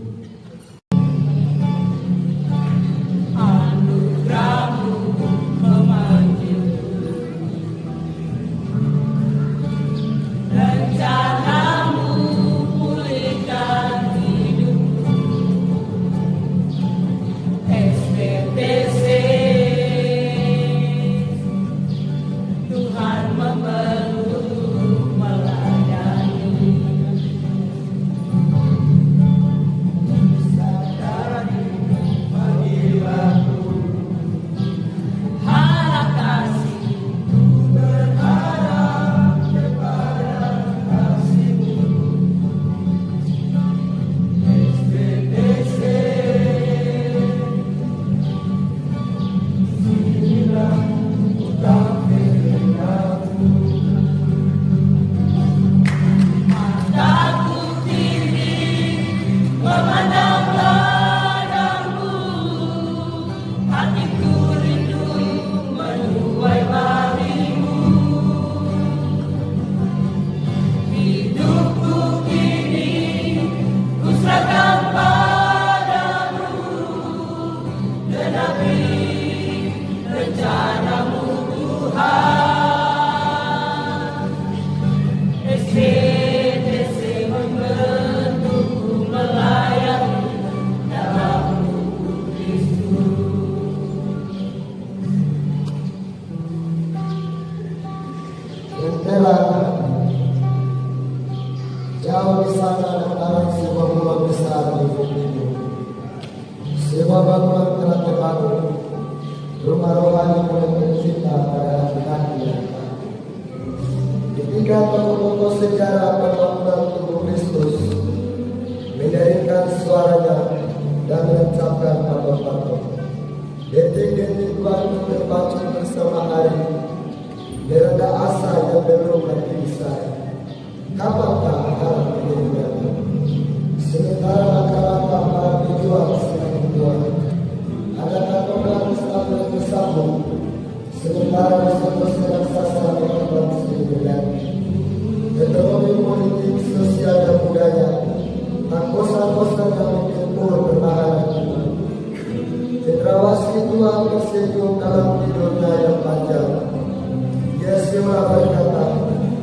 Jauh di sana ada sebuah rumah besar di bumi. Sebuah bangunan telah terbangun. Rumah rohani mulai tercipta pada hati-hati yang tak. Ketika tokoh-tokoh sejarah pembangunan tubuh Kristus mendengarkan suaranya dan mengucapkan patok-patok. Detik-detik baru terpacu bersama hari, mereda asa yang belum lagi disayang. Kapankah harap menjadi? Sementara kata para pejuang sedang berjuang, ada kata-kata selalu bersambung. Sementara musuh sedang sasar berkembang sendirian. Ekonomi, politik, sosial dan budaya, tak bosan-bosan yang menggempur pertahanan kita. Cendrawasih Tuhan tersenyum dalam tidurnya yang panjang. Yesua berkata,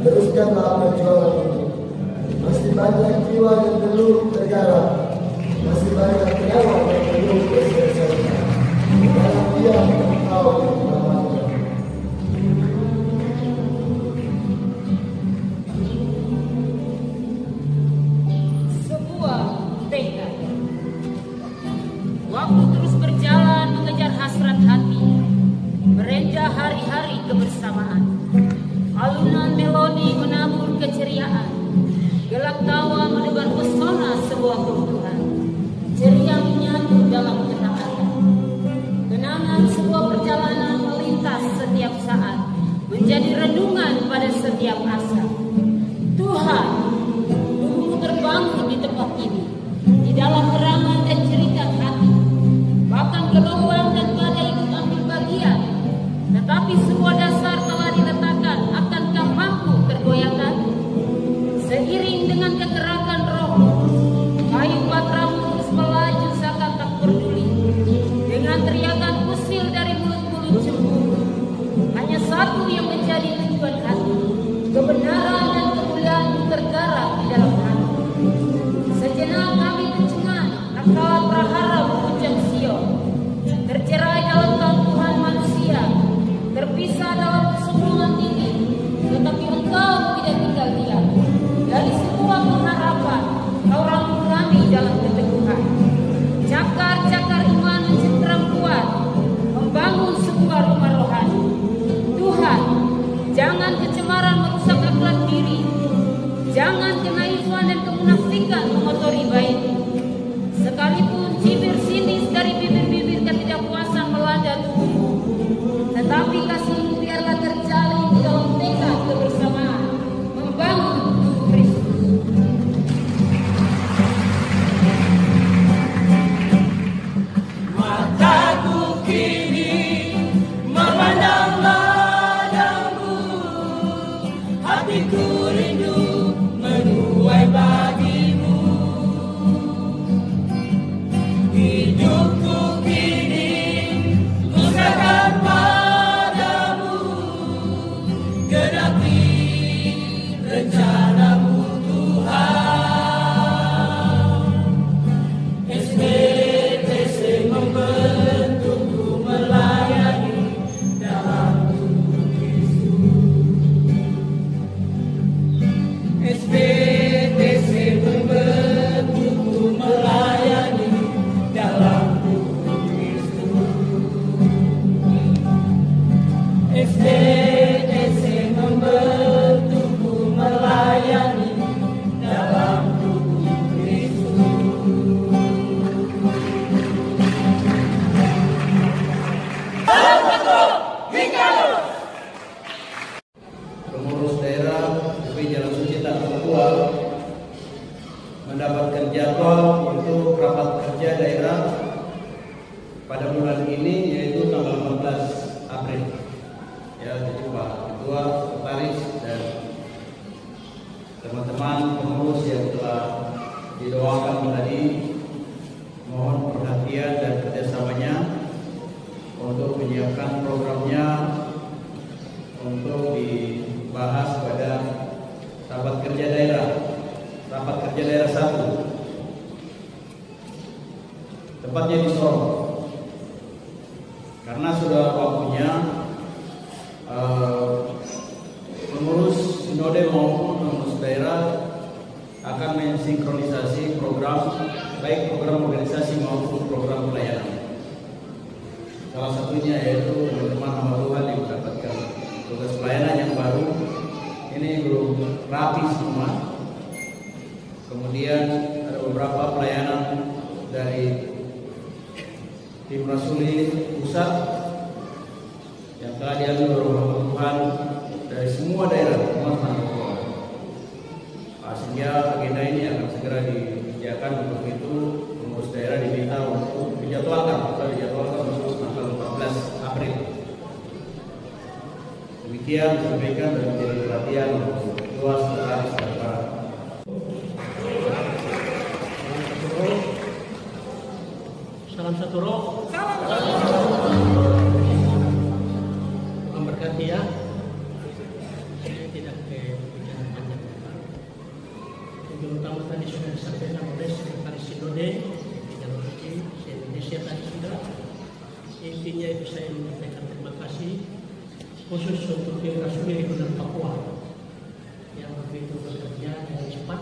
teruskanlah perjuangan ini. Masih banyak jiwa yang belum tergarap, masih banyak nyawa yang belum terselesaikan. Dalam Dia engkau namanya. Sebuah tekad. Waktu terus berjalan mengejar hasrat hati, merendah hari-hari kebersamaan. Alunan melodi menabur keceriaan, gelak tawa menebar pesona sebuah keutuhan, ceria menyatu dalam ketaatan. Kenangan sebuah perjalanan melintas setiap saat, menjadi renungan pada setiap asa. Tuhan, tubuhmu terbangun di tempat ini, di dalam gerangan dan cerita hati. Bahkan gelombang dan badai ikut ambil bagian, tetapi semua dasar telah diletakkan. Akankah mampu tergoyahkan? Seiring dengan kegerakan rohmu, kayu batramu terus melaju seakan tak peduli. Dengan teriakan usil dari mulut-mulut cemburu, hanya satu yang menjadi tujuan hati. SDDC membentukku melayani dalam tubuh Kristus. Pengurus daerah DP Jalan Suci Tanah Papua mendapatkan jadwal untuk rapat kerja daerah pada bulan ini, yaitu tanggal 14 April. Ya, jadi Pak Ketua, Sekretaris dan teman-teman pengurus yang telah didoakan tadi, mohon perhatian dan kerjasamanya untuk menyiapkan programnya untuk dibahas pada rapat kerja daerah 1, tepatnya di Sorong. Karena sudah waktunya pengurus sinode maupun pengurus daerah akan mensinkronisasi program, baik program organisasi maupun program pelayanan. Salah satunya yaitu teman-teman hamba Tuhan yang mendapatkan tugas pelayanan yang baru. Ini belum rapi semua. Kemudian ada beberapa pelayanan dari tim Rasuli pusat yang telah diambil oleh hamba Tuhan dari semua daerah, teman-teman. Sehingga agenda ini akan segera dikerjakan. Untuk itu pengurus daerah diminta untuk dijadwalkan untuk tanggal 14 April. Demikian disampaikan dan menjadi perhatian untuk Ketua, Sekretaris dan para Salam satu roh. Memberkati ya. Saya tidak bicara panjang. Yang utama tadi sudah disampaikan oleh Sekretaris Sinode Jalan Suci Indonesia tadi sudah. Intinya itu saya menyampaikan terima kasih khusus untuk tim Rasuli di Gunung Papua yang begitu bekerja dengan cepat.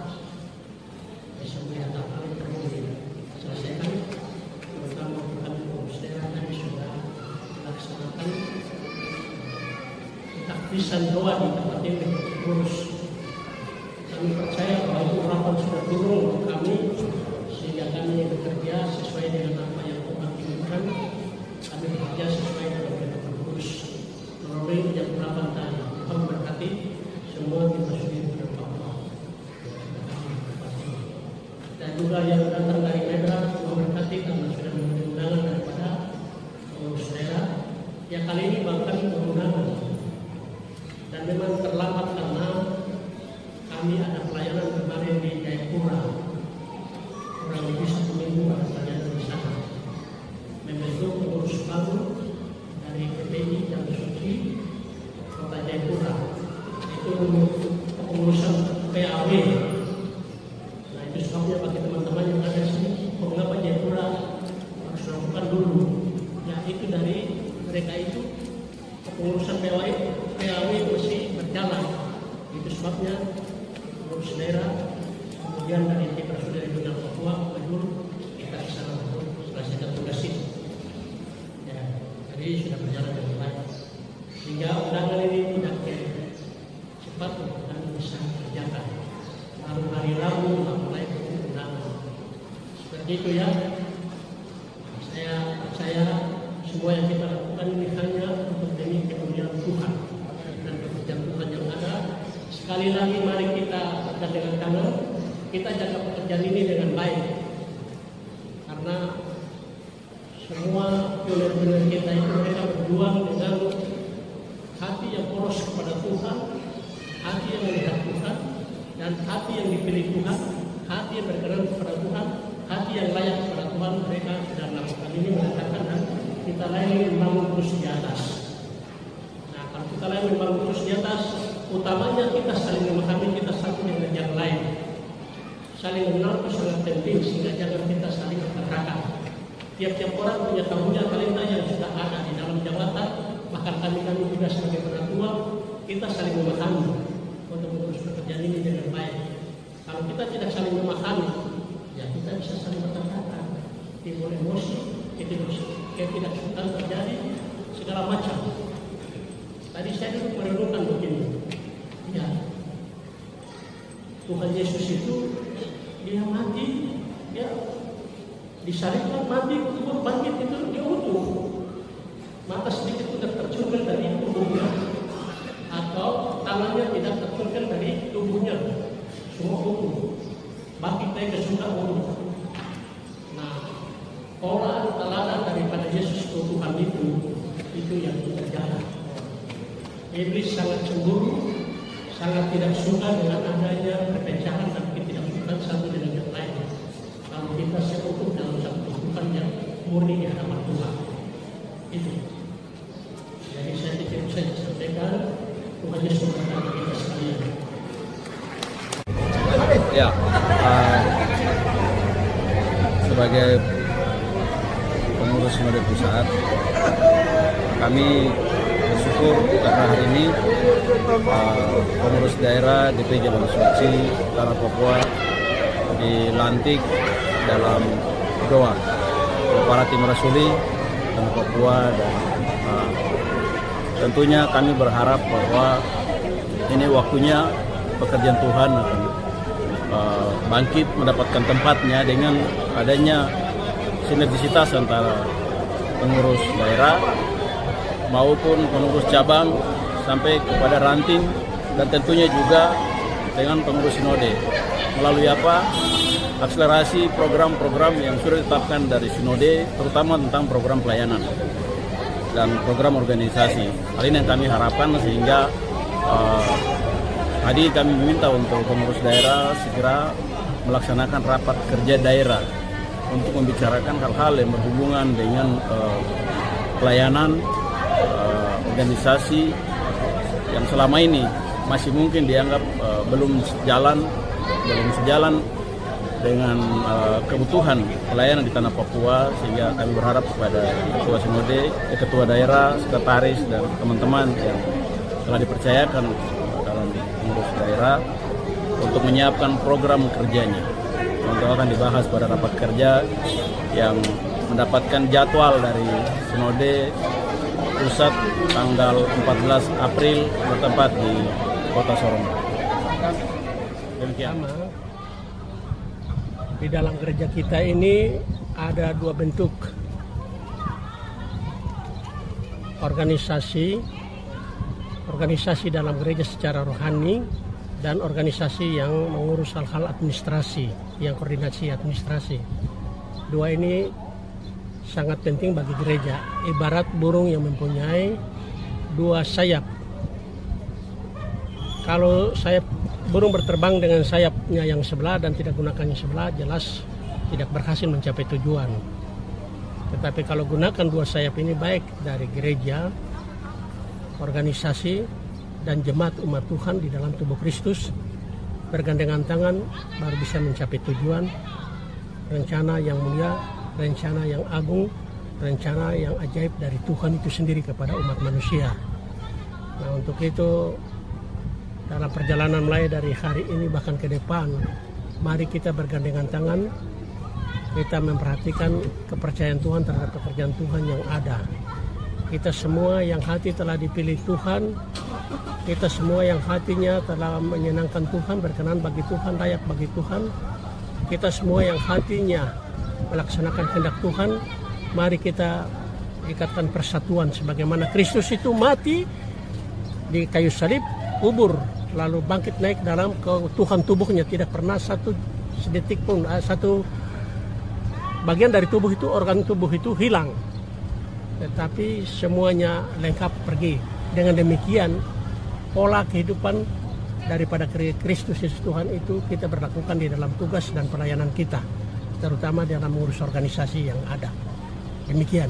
Semua hal perlu diselesaikan. Terutama kami pengurus daerah tadi sudah melaksanakan takbisan doa di tempat ini terus. Kami percaya bahwa itu harapan sudah turun untuk kami, sehingga kami bekerja sesuai dengan apa yang Tuhan inginkan. Kami bekerja sesuai dengan kehendak terus melalui yang harapan tadi. Tuhan memberkati semua kita sudah berdoa. Dan juga yang datang dari Medan memberkati karena sudah memberi undangan daripada pengurus daerah. Ya kali ini bahkan undangan dan memang terlambat karena kami ada pelayanan kemarin di Jayapura, kurang lebih 1 minggu ada pelayanan di sana. Membentuk pengurus baru dari PPI Jalan Suci Kota Jayapura, itu pengurusan PAW. Sebabnya bagi teman-teman yang ada di sini, mengapa Jayapura harus lakukan dulu? Ya itu dari mereka itu pengurusan PAW masih berjalan. Itu sebabnya pengurus daerah, kemudian dari tim Rasuli dari Gunung Papua, kita di sana untuk selesaikan tugas itu. Ya, jadi sudah berjalan dengan baik. Sehingga undangan ini tidak cepat untuk kami bisa kerjakan. Baru hari Rabu mulai undangan. Seperti itu ya. Saya percaya semua yang kita lakukan ini hanya untuk demi kemuliaan Tuhan dan pekerjaan Tuhan yang ada. Sekali lagi mari kita dengan tangan, kita jaga pekerjaan ini dengan baik. Karena semua pionir-pionir kita itu mereka berjuang dengan hati yang polos kepada Tuhan, hati yang melihat Tuhan, dan hati yang dipilih Tuhan, hati yang berkenan kepada Tuhan, hati yang layak kepada Tuhan. Mereka sudah melakukan ini, mengatakan dan kita lain membangun terus di atas. Nah, kalau kita lain membangun terus di atas, utamanya kita saling memahami, kita satu dengan yang lain. Saling mengenal itu sangat penting, sehingga jangan kita saling terkakak. Tiap-tiap orang punya tanggungan talenta yang sudah ada di dalam jabatan, bahkan kami juga sebagai penatua, kita saling memahami untuk mengurus pekerjaan ini dengan baik. Kalau kita tidak saling memahami, ya kita bisa saling berkata-kata, timbul emosi, ketidaksukaan terjadi, segala macam. Tadi saya dulu merenungkan begini, ya Tuhan Yesus itu dia mati, ya disalibkan, mati, kubur, bangkit itu dia utuh. Maka sedikit tidak tercurkan dari tubuhnya, atau tangannya tidak tercurkan dari tubuhnya, semua utuh. Bangkit naik ke surga utuh. Nah, pola teladan daripada Yesus Tuhan itu yang terjadi. Iblis sangat cemburu, sangat tidak suka dengan adanya perpecahan dan ketidaksukaan satu dengan yang lain. Kalau kita sekutu dalam satu Tuhan yang murni di hadapan Tuhan, itu. Jadi saya pikir saya sampaikan Tuhan Yesus memberkati kita sekalian. Ya, sebagai pengurus Sinode Pusat, kami bersyukur karena hari ini pengurus daerah DPJ Jalur Suci Tanah Papua dilantik dalam doa para tim rasuli Tanah Papua, dan tentunya kami berharap bahwa ini waktunya pekerjaan Tuhan akan bangkit mendapatkan tempatnya dengan adanya sinergisitas antara pengurus daerah maupun pengurus cabang sampai kepada ranting, dan tentunya juga dengan pengurus sinode melalui akselerasi program-program yang sudah ditetapkan dari sinode, terutama tentang program pelayanan dan program organisasi. Hal ini yang kami harapkan, sehingga tadi kami meminta untuk pengurus daerah segera melaksanakan rapat kerja daerah untuk membicarakan hal-hal yang berhubungan dengan pelayanan organisasi yang selama ini masih mungkin dianggap belum sejalan dengan kebutuhan pelayanan di Tanah Papua, sehingga kami berharap kepada ketua sinode, ketua daerah, sekretaris, dan teman-teman yang telah dipercayakan dalam pengurus daerah untuk menyiapkan program kerjanya. Untuk akan dibahas pada rapat kerja yang mendapatkan jadwal dari sinode pusat tanggal 14 April bertempat di Kota Sorong. Demikian. Di dalam gereja kita ini ada dua bentuk organisasi dalam gereja secara rohani, dan organisasi yang mengurus hal-hal administrasi, yang koordinasi administrasi. Dua ini sangat penting bagi gereja, ibarat burung yang mempunyai dua sayap. Kalau sayap burung berterbang dengan sayapnya yang sebelah dan tidak gunakan yang sebelah, jelas tidak berhasil mencapai tujuan. Tetapi kalau gunakan dua sayap ini, baik dari gereja, organisasi, dan jemaat umat Tuhan di dalam tubuh Kristus, bergandengan tangan baru bisa mencapai tujuan, rencana yang mulia, rencana yang agung, rencana yang ajaib dari Tuhan itu sendiri kepada umat manusia. Nah, untuk itu dalam perjalanan mulai dari hari ini bahkan ke depan, mari kita bergandengan tangan, kita memperhatikan kepercayaan Tuhan terhadap pekerjaan Tuhan yang ada. Kita semua yang hati telah dipilih Tuhan, kita semua yang hatinya telah menyenangkan Tuhan, berkenan bagi Tuhan, layak bagi Tuhan, kita semua yang hatinya melaksanakan kehendak Tuhan, mari kita ikatkan persatuan sebagaimana Kristus itu mati di kayu salib, kubur, lalu bangkit naik dalam keutuhan tubuhnya, tidak pernah satu sedetik pun, satu bagian dari tubuh itu, organ tubuh itu hilang, tetapi semuanya lengkap pergi. Dengan demikian pola kehidupan daripada Kristus Yesus Tuhan itu kita berlakukan di dalam tugas dan pelayanan kita, terutama dalam mengurus organisasi yang ada. Demikian.